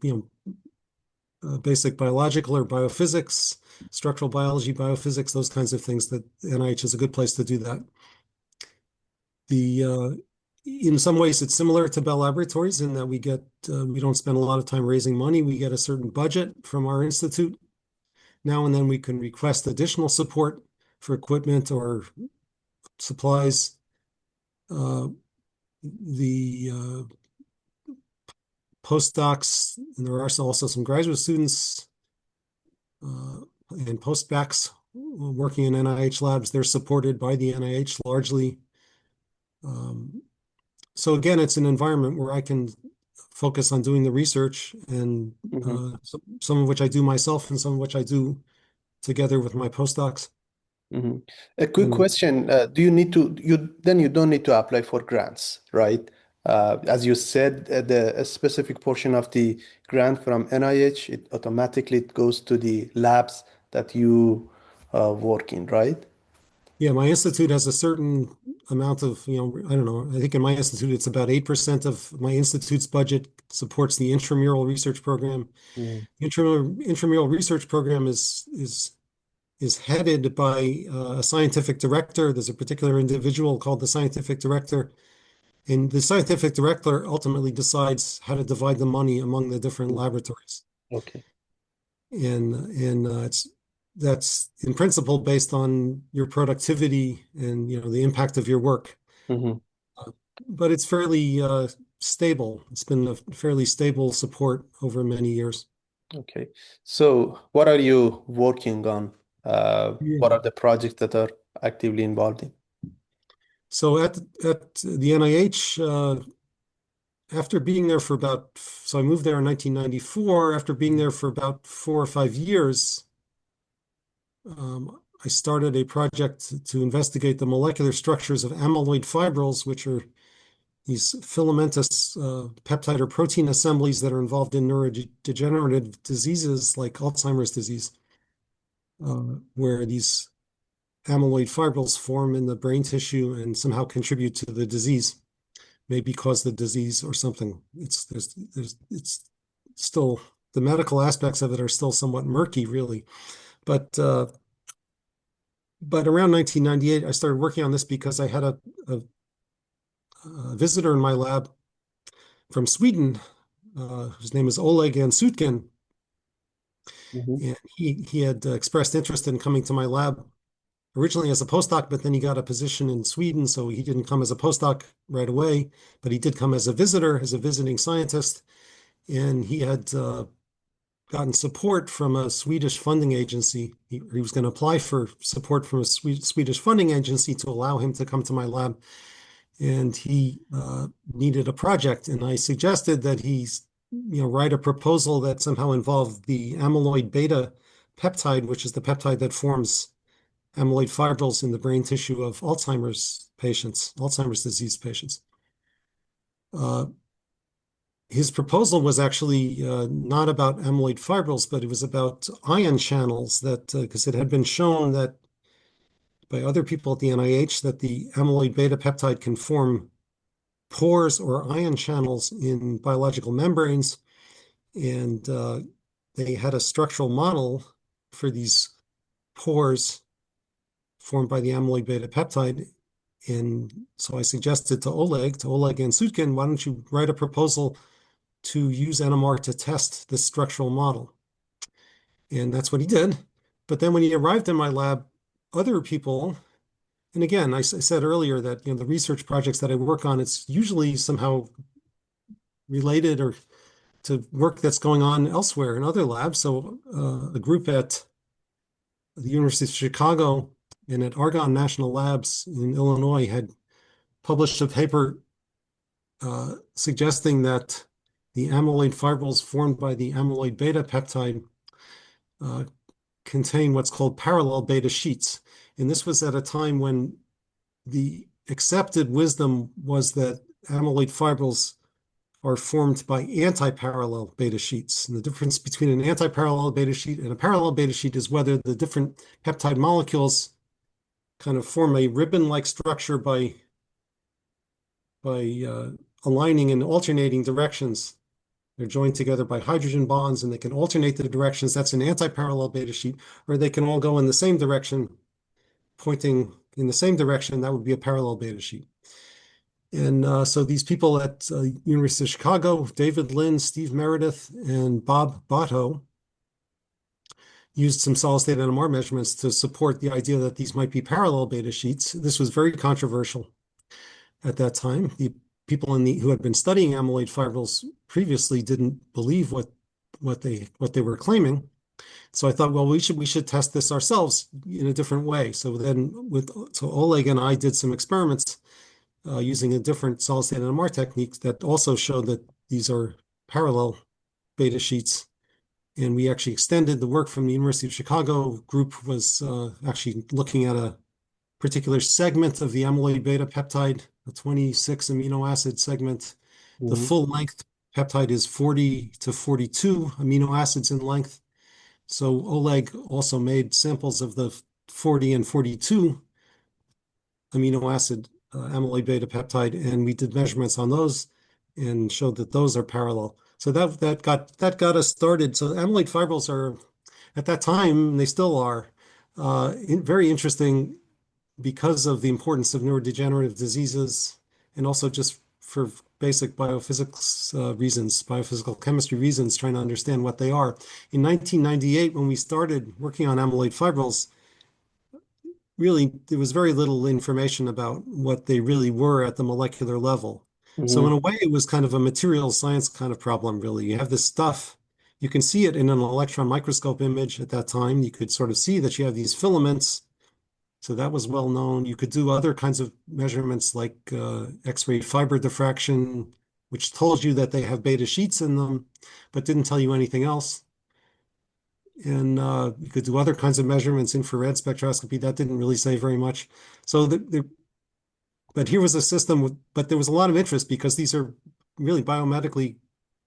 basic biological or biophysics, structural biology, biophysics, those kinds of things, that NIH is a good place to do that. In some ways, it's similar to Bell Laboratories in that we don't spend a lot of time raising money. We get a certain budget from our institute. Now and then we can request additional support for equipment or supplies. The postdocs, and there are also some graduate students and postbacks working in NIH labs. They're supported by the NIH largely. So again, it's an environment where I can focus on doing the research, and Mm-hmm. some of which I do myself and some of which I do together with my postdocs. Mm-hmm. A quick And question. Do you need to, you don't need to apply for grants, right? As you said, a specific portion of the grant from NIH, it automatically goes to the labs that you work in, right? yeah, my institute has a certain amount of, I don't know, I think in my institute, it's about 8% of my institute's budget supports the intramural research program. Mm. Intramural research program is headed by a scientific director. There's a particular individual called the scientific director, and the scientific director ultimately decides how to divide the money among the different laboratories. Okay. And that's in principle based on your productivity and the impact of your work. Mm-hmm. But it's fairly stable. It's been a fairly stable support over many years. Okay. So what are you working on? What Yeah. are the projects that are actively involved in? So at the NIH, after being there so I moved there in 1994. After being there for about 4 or 5 years, I started a project to investigate the molecular structures of amyloid fibrils, which are these filamentous peptide or protein assemblies that are involved in neurodegenerative diseases like Alzheimer's disease, where these amyloid fibrils form in the brain tissue and somehow contribute to the disease, maybe cause the disease or something. It's still, the medical aspects of it are still somewhat murky, really. But around 1998, I started working on this because I had a visitor in my lab from Sweden, whose name is Oleg Ansutkin, Mm-hmm. and he had expressed interest in coming to my lab originally as a postdoc, but then he got a position in Sweden, so he didn't come as a postdoc right away, but he did come as a visitor, as a visiting scientist, and he had gotten support from a Swedish funding agency. He was going to apply for support from a Swedish funding agency to allow him to come to my lab, and he needed a project, and I suggested that he write a proposal that somehow involved the amyloid beta peptide, which is the peptide that forms amyloid fibrils in the brain tissue of Alzheimer's disease patients. His proposal was actually not about amyloid fibrils, but it was about ion channels, that because it had been shown that by other people at the NIH that the amyloid beta peptide can form pores or ion channels in biological membranes. And they had a structural model for these pores formed by the amyloid beta peptide. And so I suggested to Oleg Ansutkin, why don't you write a proposal to use NMR to test this structural model? And that's what he did. But then when he arrived in my lab, other people, and again, I said earlier that the research projects that I work on, it's usually somehow related or to work that's going on elsewhere in other labs. So a group at the University of Chicago and at Argonne National Labs in Illinois had published a paper suggesting that the amyloid fibrils formed by the amyloid beta peptide uh, contain what's called parallel beta sheets. And this was at a time when the accepted wisdom was that amyloid fibrils are formed by anti-parallel beta sheets. And the difference between an anti-parallel beta sheet and a parallel beta sheet is whether the different peptide molecules kind of form a ribbon-like structure by aligning in alternating directions. They're joined together by hydrogen bonds, and they can alternate the directions. That's an anti-parallel beta sheet, or they can all go in the same direction, pointing in the same direction. That would be a parallel beta sheet. And so these people at University of Chicago, David Lin, Steve Meredith, and Bob Botto, used some solid-state NMR measurements to support the idea that these might be parallel beta sheets. This was very controversial at that time. The people who had been studying amyloid fibrils previously didn't believe what they were claiming. So I thought, well, we should test this ourselves in a different way. So Oleg and I did some experiments using a different solid-state NMR technique that also showed that these are parallel beta sheets. And we actually extended the work from the University of Chicago group was actually looking at a particular segment of the amyloid beta peptide, a 26 amino acid segment. The full length peptide is 40 to 42 amino acids in length. So Oleg also made samples of the 40 and 42 amino acid amyloid beta peptide, and we did measurements on those and showed that those are parallel. So that got us started. So amyloid fibrils are, at that time, they still are, very interesting because of the importance of neurodegenerative diseases and also just for basic biophysics reasons, biophysical chemistry reasons, trying to understand what they are. In 1998, when we started working on amyloid fibrils, really, there was very little information about what they really were at the molecular level. So in a way, it was kind of a material science kind of problem, really. You have this stuff, you can see it in an electron microscope image at that time. You could sort of see that you have these filaments. So that was well known. You could do other kinds of measurements like X-ray fiber diffraction, which told you that they have beta sheets in them, but didn't tell you anything else. And you could do other kinds of measurements, infrared spectroscopy. That didn't really say very much. So but here was a system, but there was a lot of interest because these are really biomedically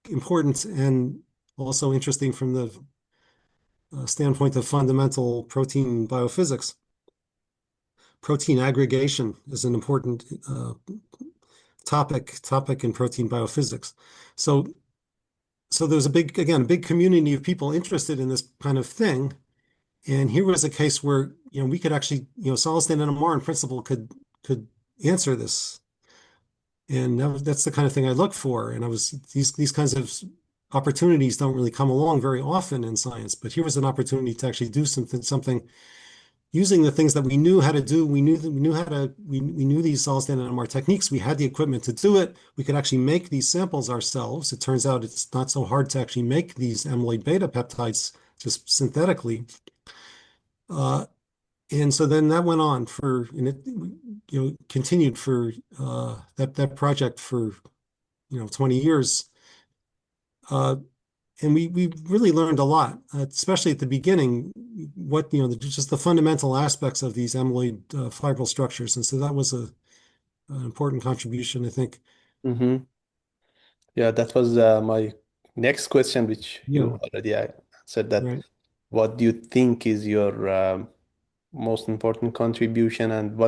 important and also interesting from the standpoint of fundamental protein biophysics. Protein aggregation is an important topic in protein biophysics. So there's a big community of people interested in this kind of thing. And here was a case where, we could actually, solid-state NMR in principle could answer this. And that's the kind of thing I look for. And these kinds of opportunities don't really come along very often in science, but here was an opportunity to actually do something using the things that we knew how to do. We knew these solid-state NMR techniques. We had the equipment to do it. We could actually make these samples ourselves. It turns out it's not so hard to actually make these amyloid beta peptides just synthetically. And so then that went on and it continued for that project for 20 years. And we really learned a lot, especially at the beginning, just the fundamental aspects of these amyloid fibril structures. And so that was an important contribution, I think. Yeah, that was my next question, which you Yeah, already answered that. right. What do you think is your most important contribution, and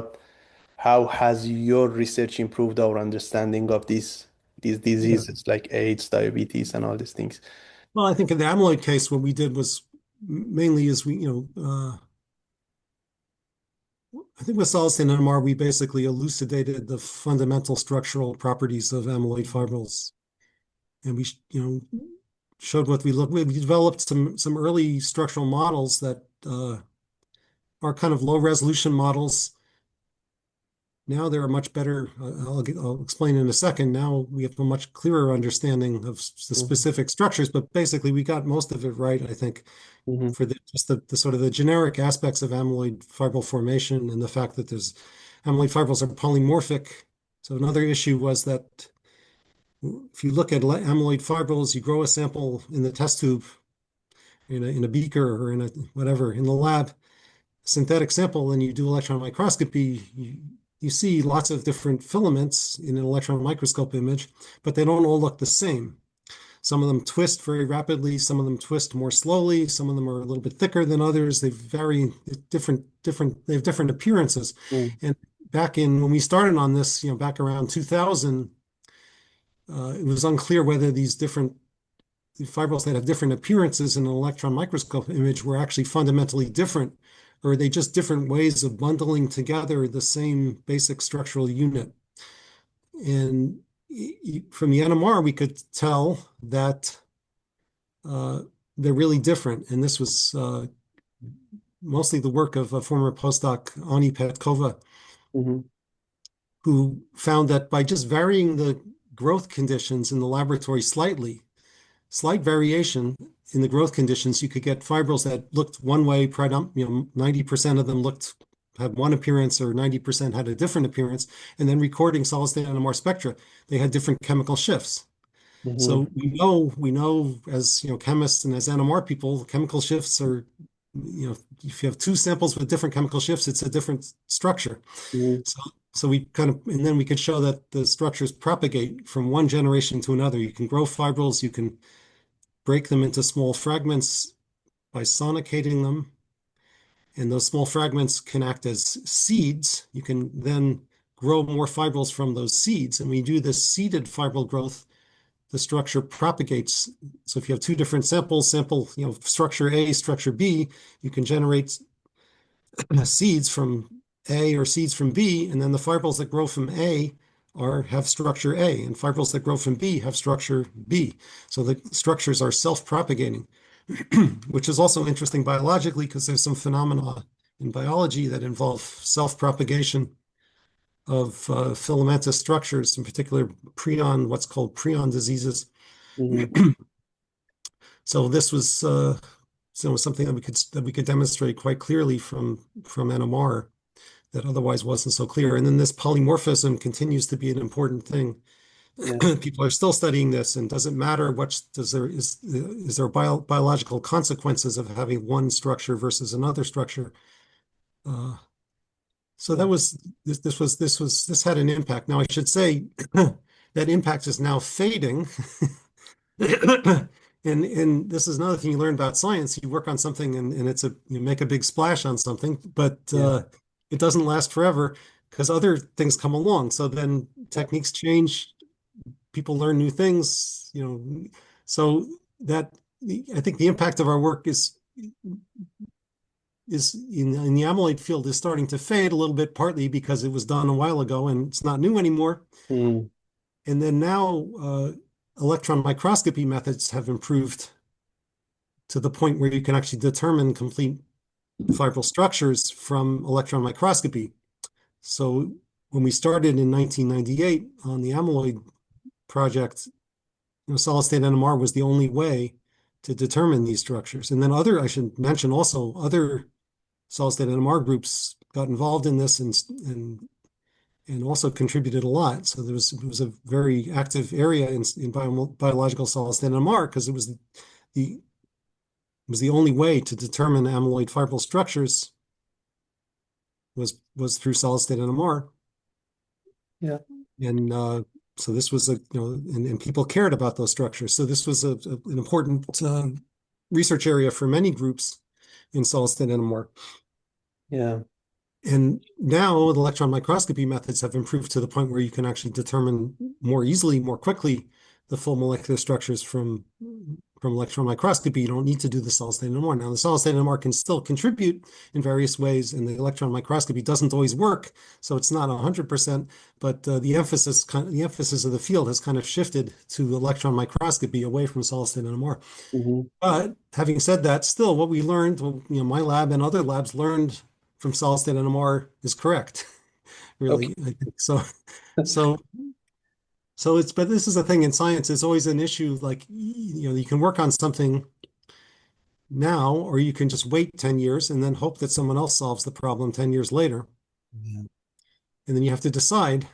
how has your research improved our understanding of these Yeah. diseases like AIDS, diabetes, and all these things? Well, I think in the amyloid case, what we did was mainly is I think with solid-state NMR, we basically elucidated the fundamental structural properties of amyloid fibrils. And we, showed what we looked. We developed some early structural models that are kind of low resolution models now there are much better, I'll explain in a second. Now we have a much clearer understanding of the Mhm. specific structures, but basically we got most of it right, I think, Mhm. for just the sort of the generic aspects of amyloid fibril formation and the fact that there's amyloid fibrils are polymorphic. So another issue was that if you look at amyloid fibrils, you grow a sample in the test tube in a beaker or in a whatever in the lab, synthetic sample, and you do electron microscopy, you see lots of different filaments in an electron microscope image, but they don't all look the same. Some of them twist very rapidly, some of them twist more slowly, some of them are a little bit thicker than others. They vary they have different appearances. Mhm. And back in when we started on this, back around 2000, it was unclear whether these different fibrils that have different appearances in an electron microscope image were actually fundamentally different, or are they just different ways of bundling together the same basic structural unit? And from the NMR, we could tell that uh, they're really different. And this was mostly the work of a former postdoc, Ani Petkova, Mhm. who found that by just varying the growth conditions in the laboratory slightly, slight variation in the growth conditions, you could get fibrils that looked one way, 90% of them had one appearance or 90% had a different appearance. And then recording solid state NMR spectra, they had different chemical shifts. Mhm. So we know as chemists and as NMR people, chemical shifts are, if you have two samples with different chemical shifts, it's a different structure. Mhm. So so and then we could show that the structures propagate from one generation to another. You can grow fibrils, you can break them into small fragments by sonicating them, and those small fragments can act as seeds. You can then grow more fibrils from those seeds, and when you do this seeded fibril growth, the structure propagates. So if you have two different samples, structure A, structure B, you can generate seeds from A or seeds from B, and then the fibrils that grow from A have structure A, and fibrils that grow from B have structure B. So the structures are self-propagating, which is also interesting biologically because there's some phenomena in biology that involve self-propagation of filamentous structures, in particular what's called prion diseases. Mhm. So this was something that we could demonstrate quite clearly from NMR that otherwise wasn't so clear. And then this polymorphism continues to be an important thing. Yeah. People are still studying this, and does it matter is there biological consequences of having one structure versus another structure? Uh, so Yeah. this had an impact. Now I should say that impact is now fading. And this is another thing you learn about science. You work on something and you make a big splash on something, but Yeah. it doesn't last forever because other things come along. So then Yeah. techniques change, people learn new things, so that I think the impact of our work is in the amyloid field is starting to fade a little bit, partly because it was done a while ago and it's not new anymore. Mhm. And then now electron microscopy methods have improved to the point where you can actually determine complete fibril structures from electron microscopy. So when we started in 1998 on the amyloid project, solid state NMR was the only way to determine these structures. And then I should mention also, other solid state NMR groups got involved in this and also contributed a lot. So it was a very active area in biological solid state NMR because the the only way to determine amyloid fibril structures was through solid state NMR. Yeah. And so this was and people cared about those structures. So this was an important research area for many groups in solid state NMR. Yeah. And now the electron microscopy methods have improved to the point where you can actually determine more easily, more quickly, the full molecular structures from electron microscopy. You don't need to do the solid state NMR. Now, the solid state NMR can still contribute in various ways, and the electron microscopy doesn't always work, so it's not 100%. But the emphasis of the field has kind of shifted to electron microscopy away from solid state NMR. Mhm. But having said that, still, what we learned, my lab and other labs learned from solid state NMR is correct. really, Okay. I think. So, but this is the thing in science, it's always an issue. Like, you can work on something now, or you can just wait 10 years and then hope that someone else solves the problem 10 years later. Yeah. And then you have to decide,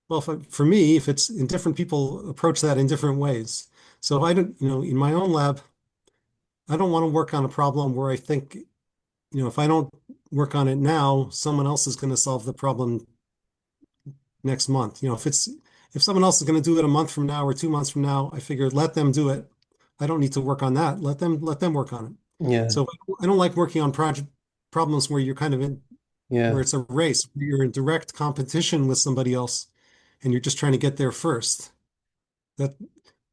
well, for me, if it's in different people approach that in different ways. So I don't, in my own lab, I don't want to work on a problem where I think, if I don't work on it now, someone else is going to solve the problem next month. If someone else is going to do it a month from now or 2 months from now, I figured let them do it. I don't need to work on that. Let them work on it. Yeah. So I don't like working on project problems where you're kind of where Yeah. it's a race, where you're in direct competition with somebody else and you're just trying to get there first. That,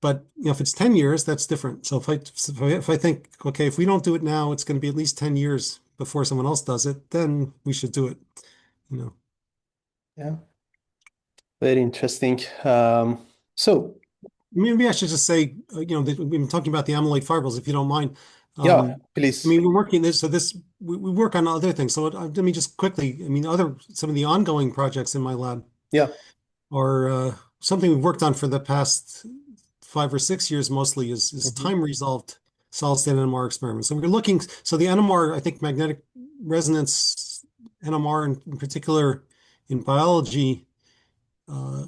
but if it's 10 years, that's different. So if I think, okay, if we don't do it now, it's going to be at least 10 years before someone else does it, then we should do it. You know. Yeah. Very interesting. So Maybe I should just say, that we've been talking about the amyloid fibrils, if you don't mind. yeah, I please. mean, we're working this, so we work on other things. So let me just quickly, I mean, some of the ongoing projects in my lab Yeah. are something we've worked on for the past 5 or 6 years mostly is Mhm. time resolved solid state NMR experiments. So we're looking, so the NMR, I think magnetic resonance NMR in particular in biology, uh,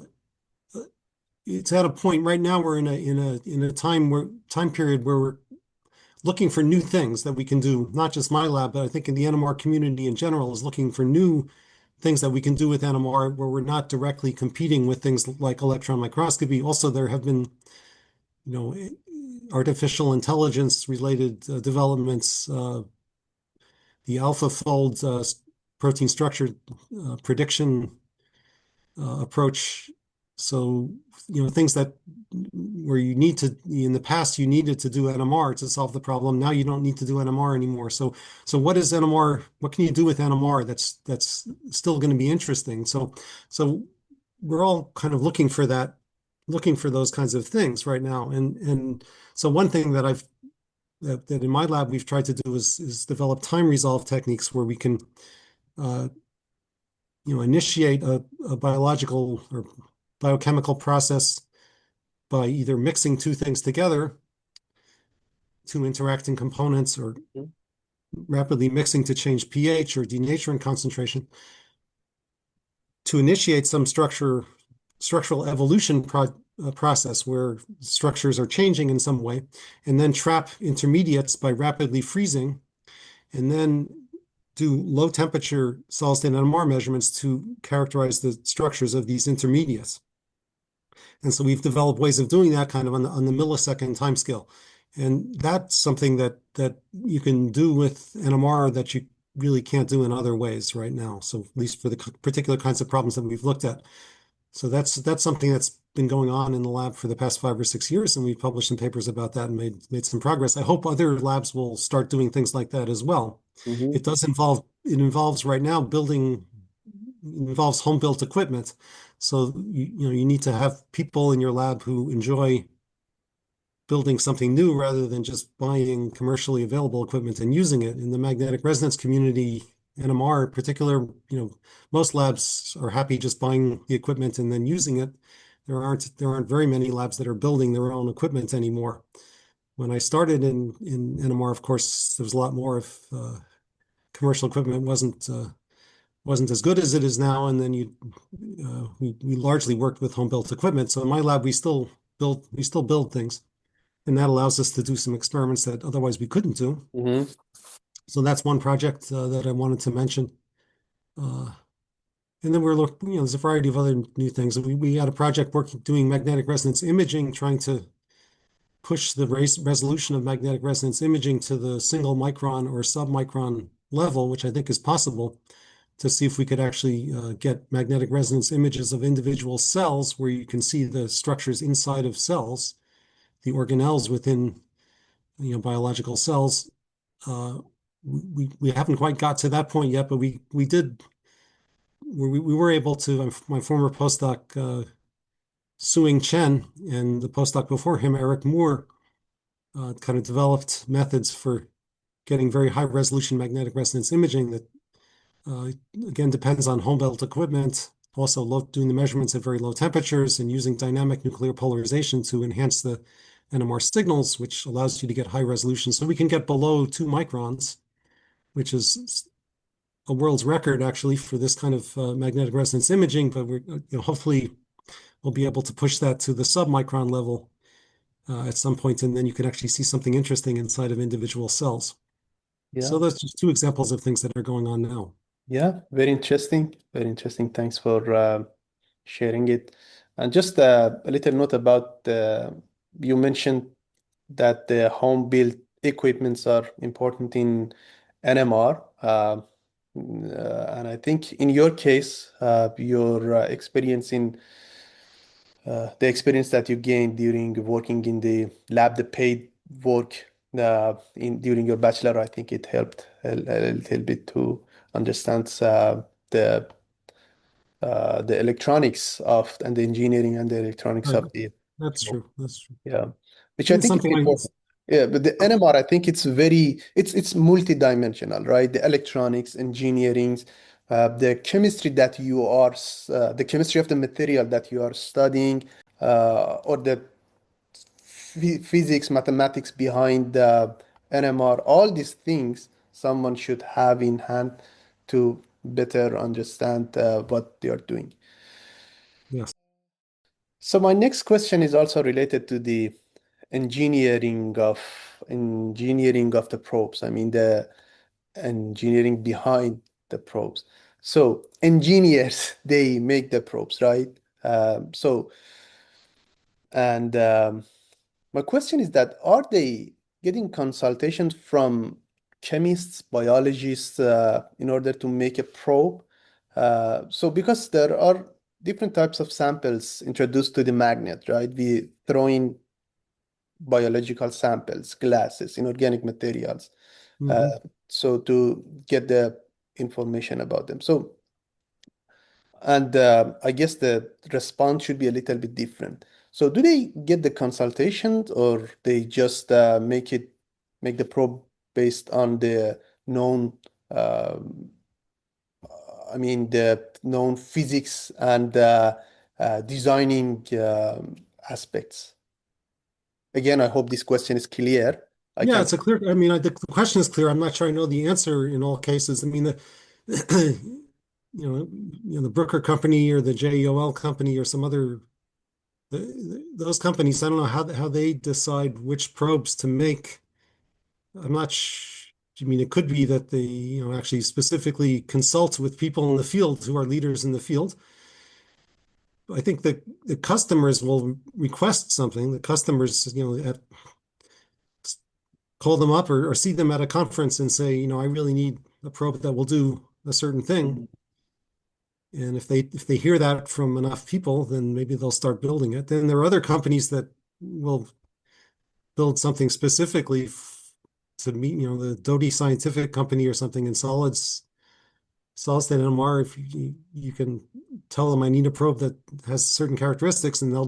it's at a point right now we're in a time period where we're looking for new things that we can do, not just my lab, but I think in the NMR community in general is looking for new things that we can do with NMR where we're not directly competing with things like electron microscopy. Also, there have been, you know, artificial intelligence related developments, the AlphaFold protein structure prediction approach. So, things that where in the past, you needed to do NMR to solve the problem. Now you don't need to do NMR anymore. So what is NMR? What can you do with NMR that's still going to be interesting? So we're all kind of looking for that, looking for those kinds of things right now. And so one thing that in my lab we've tried to do is develop time resolve techniques where we can uh, initiate a biological or biochemical process by either mixing two things together, two interacting components, or Mhm. rapidly mixing to change pH or denaturing concentration, to initiate some structural evolution process where structures are changing in some way, and then trap intermediates by rapidly freezing, and then do low temperature solid state NMR measurements to characterize the structures of these intermediates. And so we've developed ways of doing that kind of on the millisecond timescale. And that's something that you can do with NMR that you really can't do in other ways right now. So at least for the particular kinds of problems that we've looked at. So that's something that's been going on in the lab for the past 5 or 6 years, and we've published some papers about that and made some progress. I hope other labs will start doing things like that as well. Mhm. It involves right now involves home built equipment. So you need to have people in your lab who enjoy building something new rather than just buying commercially available equipment and using it. In the magnetic resonance community, NMR in particular, most labs are happy just buying the equipment and then using it. There aren't very many labs that are building their own equipment anymore. When I started in NMR, of course, there was a lot more of commercial equipment wasn't as good as it is now, and then we largely worked with home built equipment. So in my lab, we still build things, and that allows us to do some experiments that otherwise we couldn't do. Mhm. So that's one project that I wanted to mention. Uh, and then we're looking, there's a variety of other new things. We had a project doing magnetic resonance imaging, trying to push the resolution of magnetic resonance imaging to the single micron or submicron level, which I think is possible, to see if we could actually get magnetic resonance images of individual cells where you can see the structures inside of cells, the organelles within biological cells. Uh, we haven't quite got to that point yet, but we were able to. My former postdoc Suing Chen and the postdoc before him, Eric Moore, kind of developed methods for getting very high resolution magnetic resonance imaging that again depends on home built equipment also doing the measurements at very low temperatures and using dynamic nuclear polarization to enhance the NMR signals, which allows you to get high resolution. So we can get below 2 microns, which is a world's record actually for this kind of magnetic resonance imaging, but hopefully we'll be able to push that to the submicron level at some point, and then you can actually see something interesting inside of individual cells. So Yeah. those are just two examples of things that are going on now. Yeah, very interesting. Very interesting. Thanks for sharing it. And just a little note about you mentioned that the home built equipments are important in NMR. And I think in your case, your experience in the experience that you gained during working in the lab, the paid work in during your bachelor, I think it helped a little bit to understand the the electronics of and the engineering and the electronics Right. of the That's true. That's true. yeah, which I And think is something important. Yeah, but the NMR, I think it's very it's multidimensional, right? The electronics, engineering, the chemistry that you are, the chemistry of the material that you are studying, or the physics, mathematics behind the NMR, all these things someone should have in hand to better understand what they are doing. yes. So my next question is also related to the engineering of engineering of the probes. I mean the engineering behind the probes. So engineers they make the probes, right? So and my question is that are they getting consultations from chemists, biologists in order to make a probe? So because there are different types of samples introduced to the magnet, right? We throw in biological samples, glasses, inorganic materials, uh, Hmm. so to get the information about them. So, and I guess the response should be a little bit different. So, do they get the consultations, or they just make the probe based on the known, um, I mean, the known physics and designing aspects? Again, I hope this question is clear. I Yeah, can. it's a clear. I mean, the question is clear. I'm not sure I know the answer in all cases. I mean, the Brooker Company or the JEOL Company or some other those companies. I don't know how they decide which probes to make. I'm not. I mean, it could be that they actually specifically consult with people in the field who are leaders in the field. I think that the customers will request something. The customers, call them up or see them at a conference and say, I really need a probe that will do a certain thing. Mhm. And if they hear that from enough people, then maybe they'll start building it. Then there are other companies that will build something specifically to meet, the Doty Scientific Company or something in solid state NMR. If you can tell them I need a probe that has certain characteristics, and they'll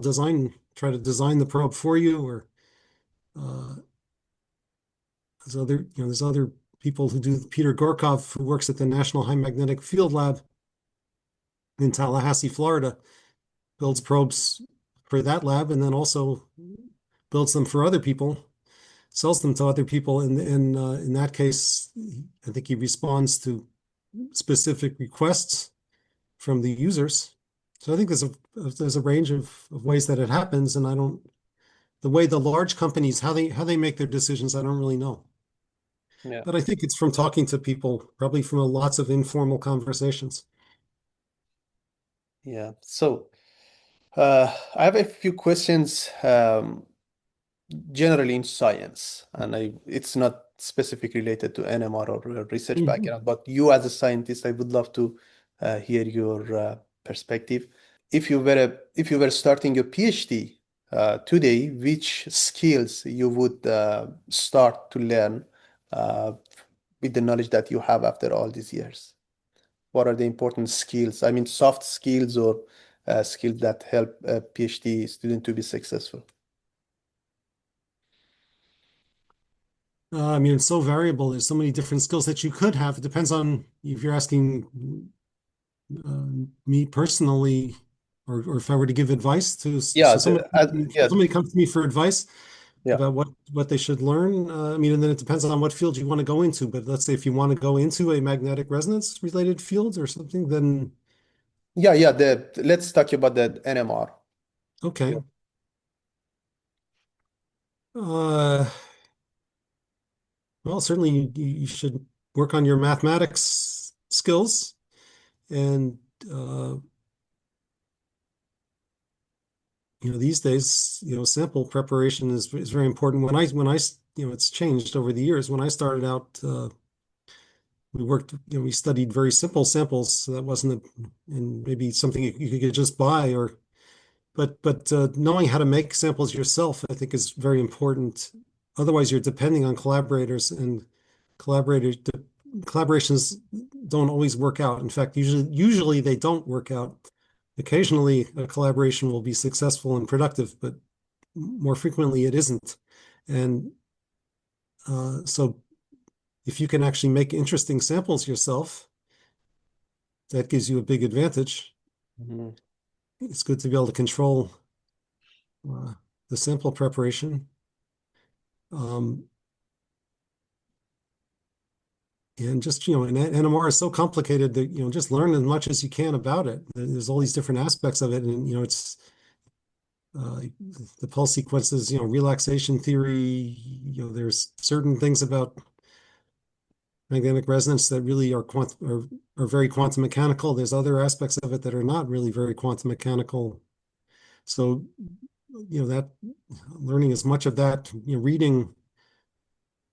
try to design the probe for you. Or uh, there's other people who do. Peter Gorkov, who works at the National High Magnetic Field Lab in Tallahassee, Florida, builds probes for that lab, and then also builds them for other people, sells them to other people. And in that case, I think he responds to specific requests from the users. So I think there's a range of ways that it happens, and I don't the way the large companies how they make their decisions, I don't really know. Yeah. But I think it's from talking to people, probably from lots of informal conversations. Yeah. So I have a few questions generally in science, and it's not specific related to NMR or research Mhm. background, but you as a scientist, I would love to hear your perspective. If you were starting your PhD today, which skills you would start to learn uh, with the knowledge that you have after all these years? What are the important skills? I mean, soft skills or skills that help a PhD student to be successful. I mean, it's so variable. There's so many different skills that you could have. It depends on if you're asking me personally, or if I were to give advice to, Yeah, so somebody comes to me for advice yeah, about what they should learn. I mean, and then it depends on what field you want to go into. But let's say if you want to go into a magnetic resonance related field or something, then yeah. Let's talk about the NMR. okay. Yeah. Uh, well, certainly you should work on your mathematics skills and uh, these days, sample preparation is very important. When I it's changed over the years. When I started out, we studied very simple samples. So that wasn't and maybe something you could just buy but knowing how to make samples yourself, I think, is very important. Otherwise, you're depending on collaborators, and collaborators collaborations don't always work out. In fact, usually they don't work out. Occasionally, a collaboration will be successful and productive, but more frequently it isn't. And so if you can actually make interesting samples yourself, that gives you a big advantage. Mhm. It's good to be able to control uh, the sample preparation. Um, and just, and NMR is so complicated that, just learn as much as you can about it. There's all these different aspects of it. And, it's uh, the pulse sequences, relaxation theory, there's certain things about magnetic resonance that really are very quantum mechanical. There's other aspects of it that are not really very quantum mechanical. So, that learning as much of that, reading,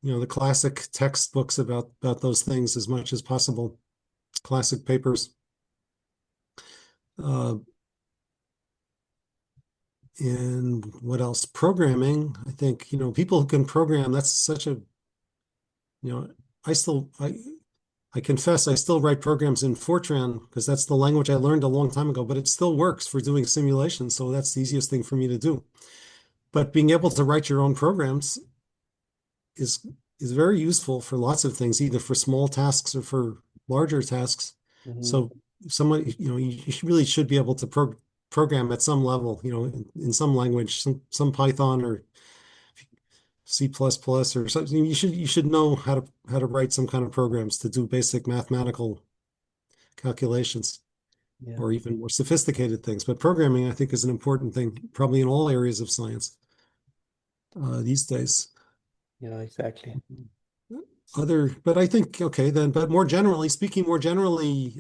the classic textbooks about those things as much as possible, classic papers. Uh, and what else? Programming. I think, people who can program, that's such a, you know, I still, I confess I still write programs in Fortran because that's the language I learned a long time ago, but it still works for doing simulations. So that's the easiest thing for me to do. But being able to write your own programs is is very useful for lots of things, either for small tasks or for larger tasks. Mhm. So someone, you really should be able to program at some level, in some language, some Python or C++ or something. You should know how to write some kind of programs to do basic mathematical calculations Yeah, or even more sophisticated things. But programming, I think, is an important thing, probably in all areas of science these days. yeah, exactly. But I think, okay, then, but more generally, speaking more generally,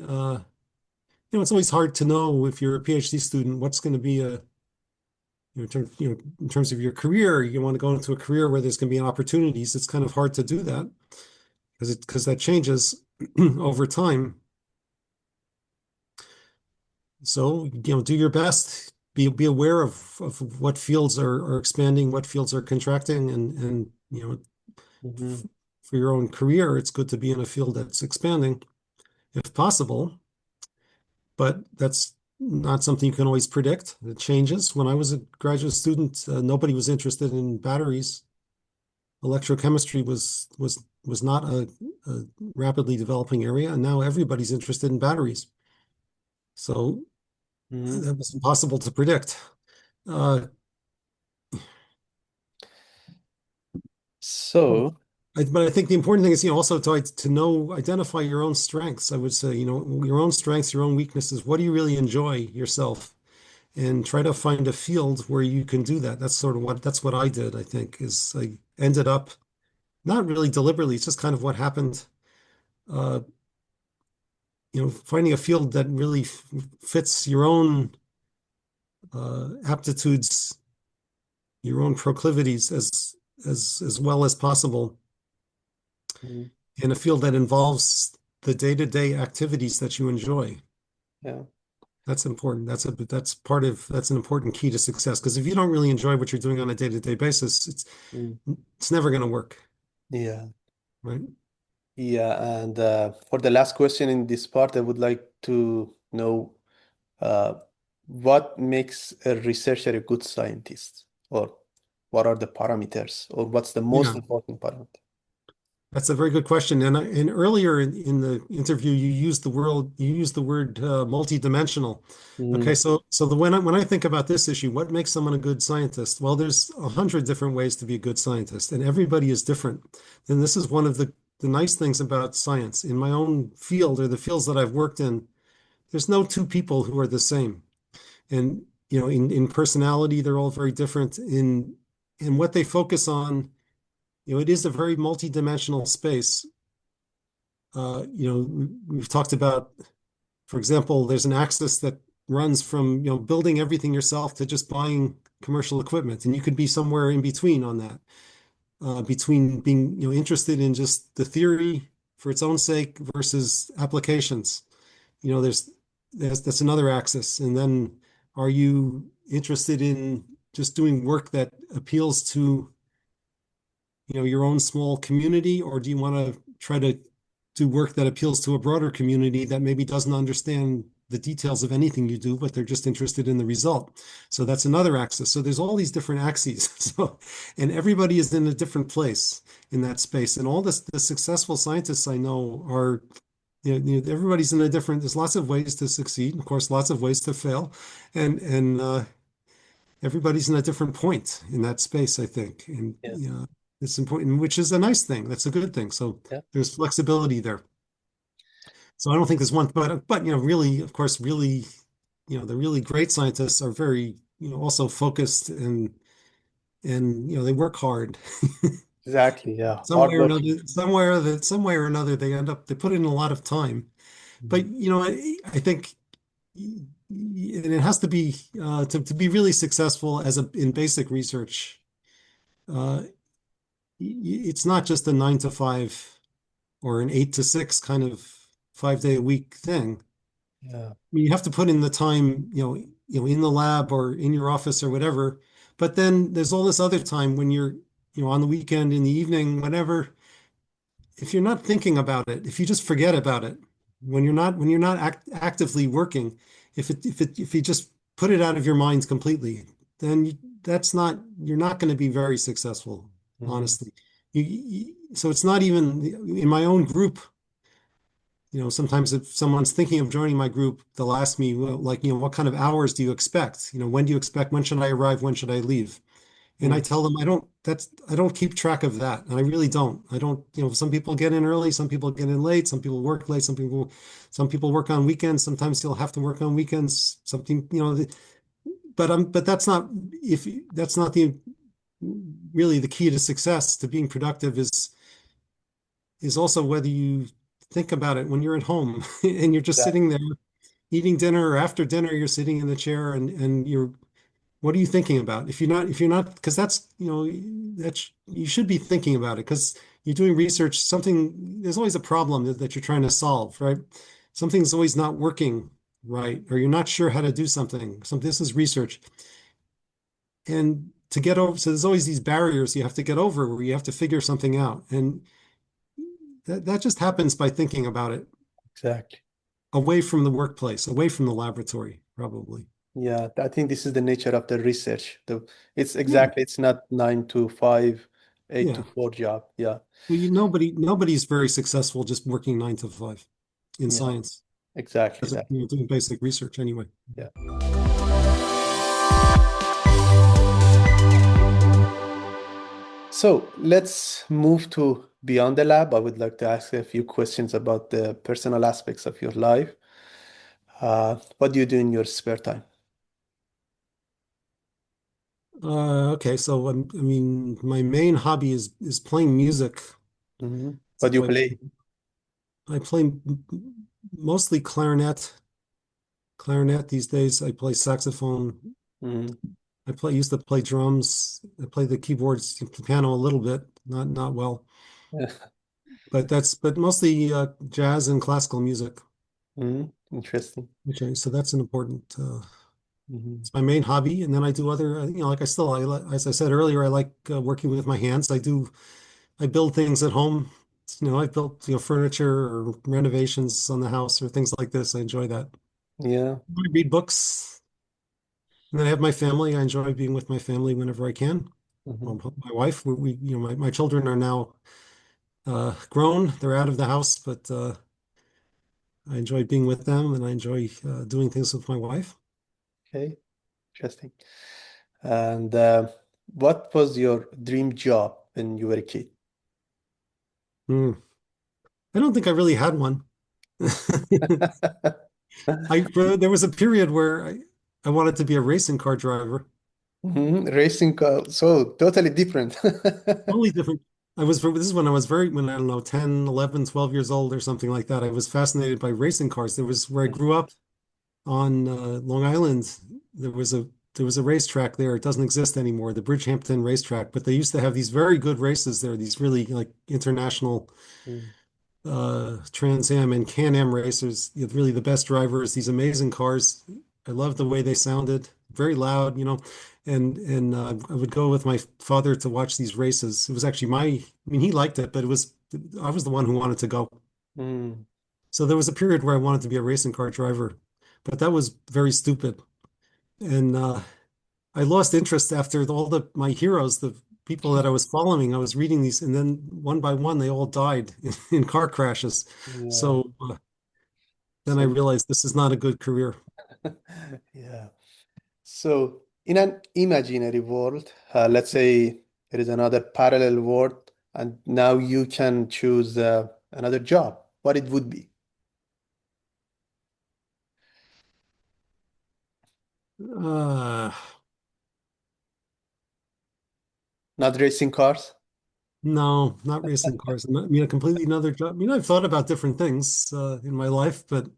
it's always hard to know if you're a PhD student, what's going to be in terms of your career, you want to go into a career where there's going to be opportunities. It's kind of hard to do that because that changes over time. So, do your best. Be aware of what fields are expanding, what fields are contracting, and Hmm. for your own career, it's good to be in a field that's expanding if possible. But that's not something you can always predict. It changes. When I was a graduate student, nobody was interested in batteries. Electrochemistry was not a rapidly developing area, and now everybody's interested in batteries. So Hmm. that was impossible to predict. Uh, So, but I think the important thing is, also to know, identify your own strengths. I would say, your own strengths, your own weaknesses. What do you really enjoy yourself? And try to find a field where you can do that. That's what I did, I think, is I ended up not really deliberately, it's just kind of what happened. Uh, finding a field that really fits your own aptitudes, your own proclivities as well as possible, mhm, in a field that involves the day-to-day activities that you enjoy. yeah. That's important. That's an important key to success. Because if you don't really enjoy what you're doing on a day-to-day basis, Mm. it's never going to work, Yeah. right? Yeah. And for the last question in this part, I would like to know uh, what makes a researcher a good scientist, or what are the parameters, or what's the most Yeah. important parameter? That's a very good question. And earlier in the interview, you used the word multidimensional. Okay, Mm, so when I think about this issue, what makes someone a good scientist? Well, there's 100 different ways to be a good scientist, and everybody is different. And this is one of the nice things about science. In my own field or the fields that I've worked in, there's no two people who are the same. And in personality, they're all very different. In what they focus on, it is a very multidimensional space. We've talked about, for example, there's an axis that runs from, building everything yourself to just buying commercial equipment. And you could be somewhere in between on that, between being, interested in just the theory for its own sake versus applications. That's another axis. And then are you interested in just doing work that appeals to your own small community, or do you want to try to do work that appeals to a broader community that maybe doesn't understand the details of anything you do, but they're just interested in the result? So that's another axis. So there's all these different axes. And everybody is in a different place in that space. And all the successful scientists I know are, everybody's in a different, there's lots of ways to succeed, of course, lots of ways to fail. And everybody's in a different point in that space, I think. And yeah, it's important, which is a nice thing. That's a good thing. So yeah, there's flexibility there. So I don't think there's one, but really, of course, really, the really great scientists are very, also focused and they work hard. exactly. Yeah, Some way or hardworking. another, some way or another, they put in a lot of time. Mhm. But I think and it has to be to be really successful in basic research. Uh, it's not just a 9 to 5 or an 8 to 6 kind of 5 day a week thing. Yeah, I mean, you have to put in the time, in the lab or in your office or whatever. But then there's all this other time when you're, on the weekend, in the evening, whatever. If you're not thinking about it, if you just forget about it, when you're not actively working, if you just put it out of your minds completely, then you're not going to be very successful, hmm, honestly. So it's not even in my own group. Sometimes if someone's thinking of joining my group, they'll ask me, well, like, what kind of hours do you expect? When do you expect? When should I arrive? When should I leave? And I mm, tell them I don't keep track of that. And I really don't. I don't, some people get in early, some people get in late, some people work late, some people work on weekends. Sometimes you'll have to work on weekends, something, but that's not the really the key to success, to being productive is also whether you think about it when you're at home and you're just exactly. sitting there eating dinner, or after dinner, you're sitting in the chair and what are you thinking about? If you're not, because that's you should be thinking about it because you're doing research, there's always a problem that you're trying to solve, right? Something's always not working right, or you're not sure how to do something. This is research. And to get over, so there's always these barriers you have to get over where you have to figure something out. And that just happens by thinking about it Exactly. away from the workplace, away from the laboratory, probably. Yeah, I think this is the nature of the research. It's Yeah, exactly, it's not 9 to 5, eight to yeah. four job. Yeah, Well, nobody's very successful just working 9 to 5 in yeah, science, exactly as that. doing basic research anyway. Yeah. So let's move to beyond the lab. I would like to ask a few questions about the personal aspects of your life. What do you do in your spare time? Okay, so I mean, my main hobby is playing music. Hmm. What do you So play? I play mostly clarinet these days. I play saxophone. Hmm. Used to play drums. I play the keyboards, piano a little bit, not well, but mostly jazz and classical music. Hmm. Interesting. Okay, so that's an important. Hmm. It's my main hobby, and then I do other. Like as I said earlier, I like working with my hands. I build things at home. I've built furniture or renovations on the house or things like this. I enjoy that. Yeah. I read books, and then I have my family. I enjoy being with my family whenever I can. Hmm. My wife, my children are now grown. They're out of the house, but I enjoy being with them and I enjoy doing things with my wife. Okay, interesting. And what was your dream job when you were a kid? Hmm. I don't think I really had one. There was a period where I wanted to be a racing car driver. Mhm. Racing car, so totally different. Totally different. This is when I was when I don't know, 10, 11, 12 years old or something like that. I was fascinated by racing cars. There was where I grew up on Long Island. There was a there was a racetrack there. It doesn't exist anymore, the Bridgehampton racetrack, but they used to have these very good races there, these really like international Mm, Trans Am and Can Am racers, really the best drivers, these amazing cars. I loved the way they sounded, very loud, and I would go with my father to watch these races. It was actually I mean, he liked it, but I was the one who wanted to go. mm. So there was a period where I wanted to be a racing car driver, but that was very stupid. And I lost interest after all my heroes, the people that I was following. I was reading these, and then one by one, they all died in car crashes. Yeah. So then I So, realized this is not a good career. yeah. So, in an imaginary world, let's say there is another parallel world, and now you can choose another job, what it would be. Uh, Not racing cars. no, not racing cars. I mean, a completely another job. I mean, I've thought about different things in my life, but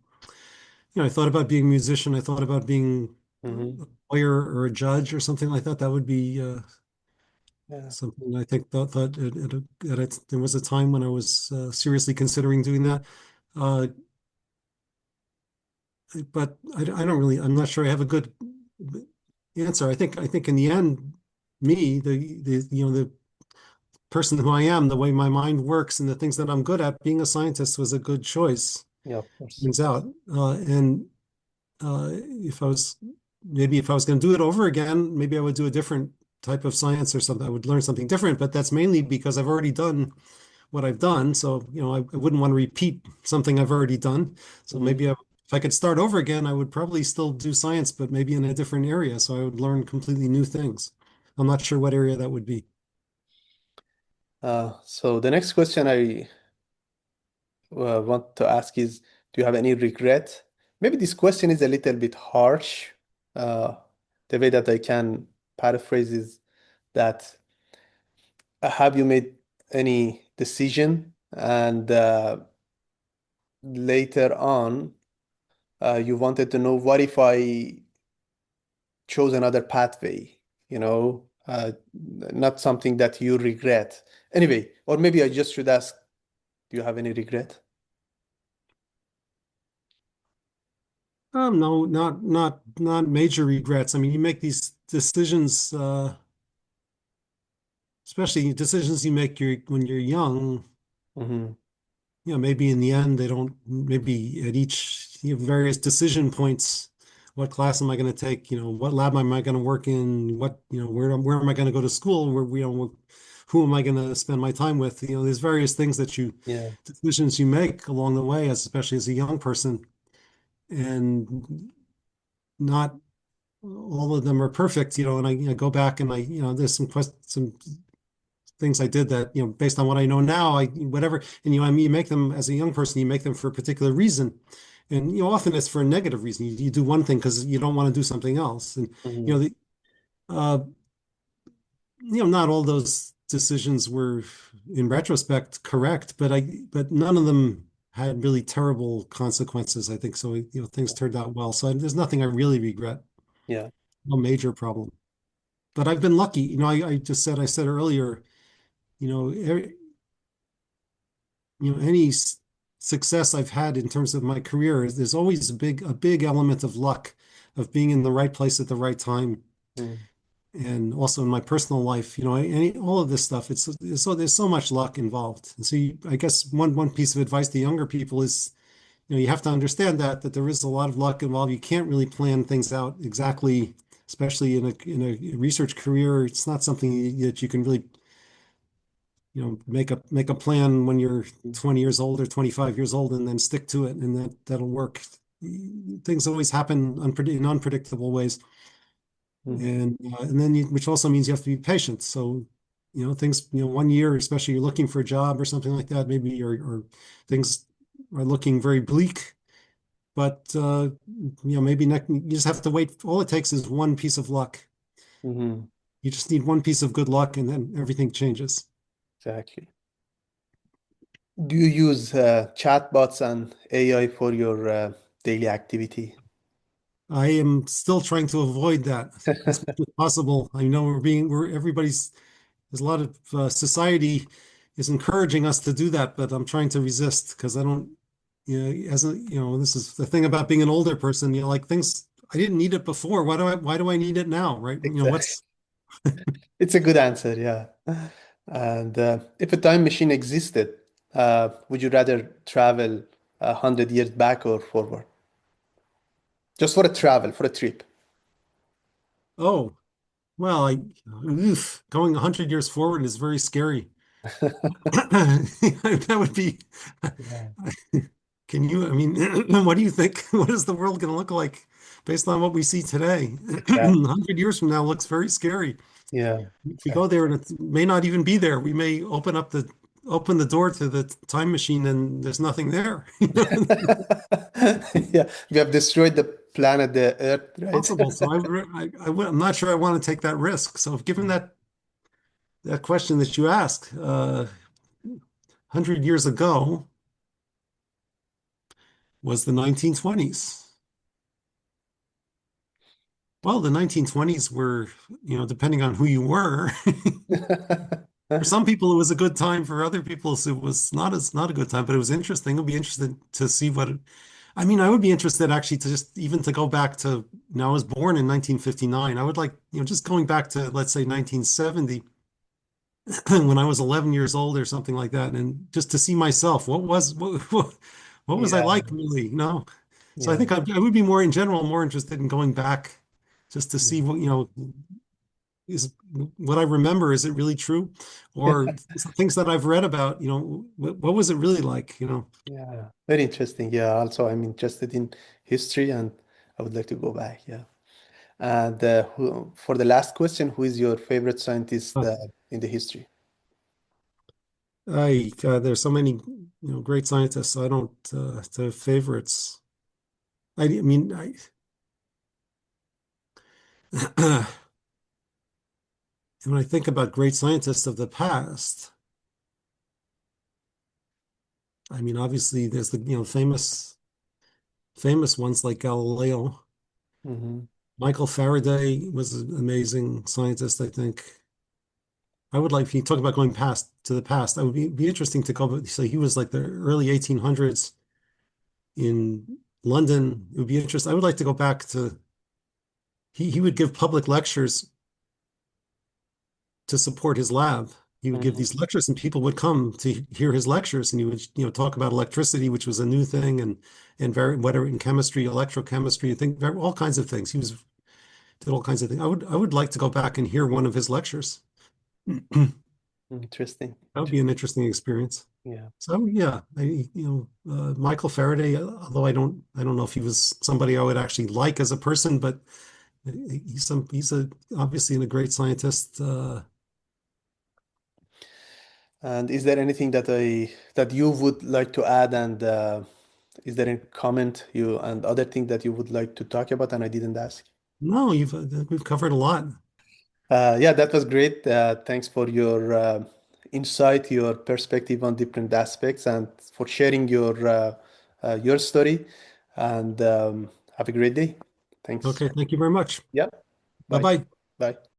I thought about being a musician. I thought about being Hmm. a lawyer or a judge or something like that. That would be Yeah. something I think thought there was a time when I was seriously considering doing that. Uh, but I don't really, I'm not sure I have a good answer. I think in the end, me, the person who I am, the way my mind works and the things that I'm good at, being a scientist was a good choice, Yeah, of course. turns out. And if I was, maybe if I was going to do it over again, maybe I would do a different type of science or something. I would learn something different, but that's mainly because I've already done what I've done. So, I wouldn't want to repeat something I've already done. So Hmm. if I could start over again, I would probably still do science, but maybe in a different area. So I would learn completely new things. I'm not sure what area that would be. So the next question I want to ask is, do you have any regret? Maybe this question is a little bit harsh. Uh, the way that I can paraphrase is that have you made any decision and later on you wanted to know what if I chose another pathway, not something that you regret. Anyway, or maybe I just should ask, do you have any regret? No, not major regrets. I mean, you make these decisions, especially decisions you make when you're young. Hmm. Maybe in the end, they don't, maybe at each various decision points, what class am I going to take? What lab am I going to work in? Where am I going to go to school? Who am I going to spend my time with? There's various things Yeah. decisions you make along the way, especially as a young person, and not all of them are perfect, and I go back and there's some things I did that, based on what I know now, whatever, and I mean, you make them as a young person, you make them for a particular reason. And, often it's for a negative reason. You do one thing because you don't want to do something else. And, you know, Hmm. the, uh, not all those decisions were in retrospect correct, but none of them had really terrible consequences, I think. So, things turned out well. So there's nothing I really regret. Yeah. No major problem. But I've been lucky. I said earlier, you know, every, any success I've had in terms of my career, there's always a big element of luck, of being in the right place at the right time. Mm. And also in my personal life, all of this stuff, there's so much luck involved. And so I guess one piece of advice to younger people is, you have to understand that there is a lot of luck involved. You can't really plan things out exactly, especially in a research career. It's not something that you can really make a plan when you're 20 years old or 25 years old and then stick to it, and that'll work. Things always happen in unpredictable ways. Mhm. And then which also means you have to be patient. So, things, 1 year, especially you're looking for a job or something like that, maybe, or things are looking very bleak, but, maybe you just have to wait. All it takes is one piece of luck. Mhm. You just need one piece of good luck and then everything changes. Exactly. Do you use chatbots and AI for your daily activity? I am still trying to avoid that as much as possible. I know there's a lot of society is encouraging us to do that, but I'm trying to resist because I don't, this is the thing about being an older person, like things, I didn't need it before. Why do I need it now? Right? Exactly. It's a good answer, yeah. And if a time machine existed, would you rather travel 100 years back or forward? Just for a travel, for a trip. Oh, well, going 100 years forward is very scary. That would be, Yeah. can you, I mean, what do you think? What is the world going to look like based on what we see today? Exactly. 100 years from now looks very scary. Yeah. If we go there and it may not even be there, we may open the door to the time machine and there's nothing there. Yeah, we have destroyed the planet, the Earth, Possible. So right? I'm not sure I want to take that risk. So given that question that you asked, 100 years ago was the 1920s. Well, the 1920s were, depending on who you were, for some people it was a good time. For other people, it was not a good time, but it was interesting. It would be interesting to see I mean, I would be interested actually to just even to go back to, I was born in 1959. I would like, just going back to, let's say 1970, when I was 11 years old or something like that, and just to see myself, what was I Yeah, like really, So I yeah, think I would be more in general, more interested in going back just to see what, is what I remember, is it really true? Or things that I've read about, what was it really like, yeah. Very interesting. Yeah, also I'm interested in history and I would like to go back. Yeah. And for the last question, who is your favorite scientist Uh, in the history? there's so many, great scientists. I don't, the favorites. I mean, when I think about great scientists of the past, I mean, obviously there's the, famous ones like Galileo. Hmm. Michael Faraday was an amazing scientist, I think. I would like, if you talk about going past to the past, I would be interesting to go, so he was like the early 1800s in London. It would be interesting. I would like to go back to, he would give public lectures to support his lab. He would give Hmm. these lectures and people would come to hear his lectures, and he would, talk about electricity, which was a new thing, and very, whatever, in chemistry, electrochemistry, I think all kinds of things. Did all kinds of things. I would like to go back and hear one of his lectures. That Interesting. would be an interesting experience. Yeah. So yeah, Michael Faraday, although I don't know if he was somebody I would actually like as a person, but he's obviously a great scientist. And is there anything that you would like to add? And is there any comment you and other thing that you would like to talk about and I didn't ask? No, we've covered a lot. Yeah, that was great. Thanks for your insight, your perspective on different aspects, and for sharing your story. And have a great day. Thanks. Okay, thank you very much. Yeah. Bye Bye. bye. Bye.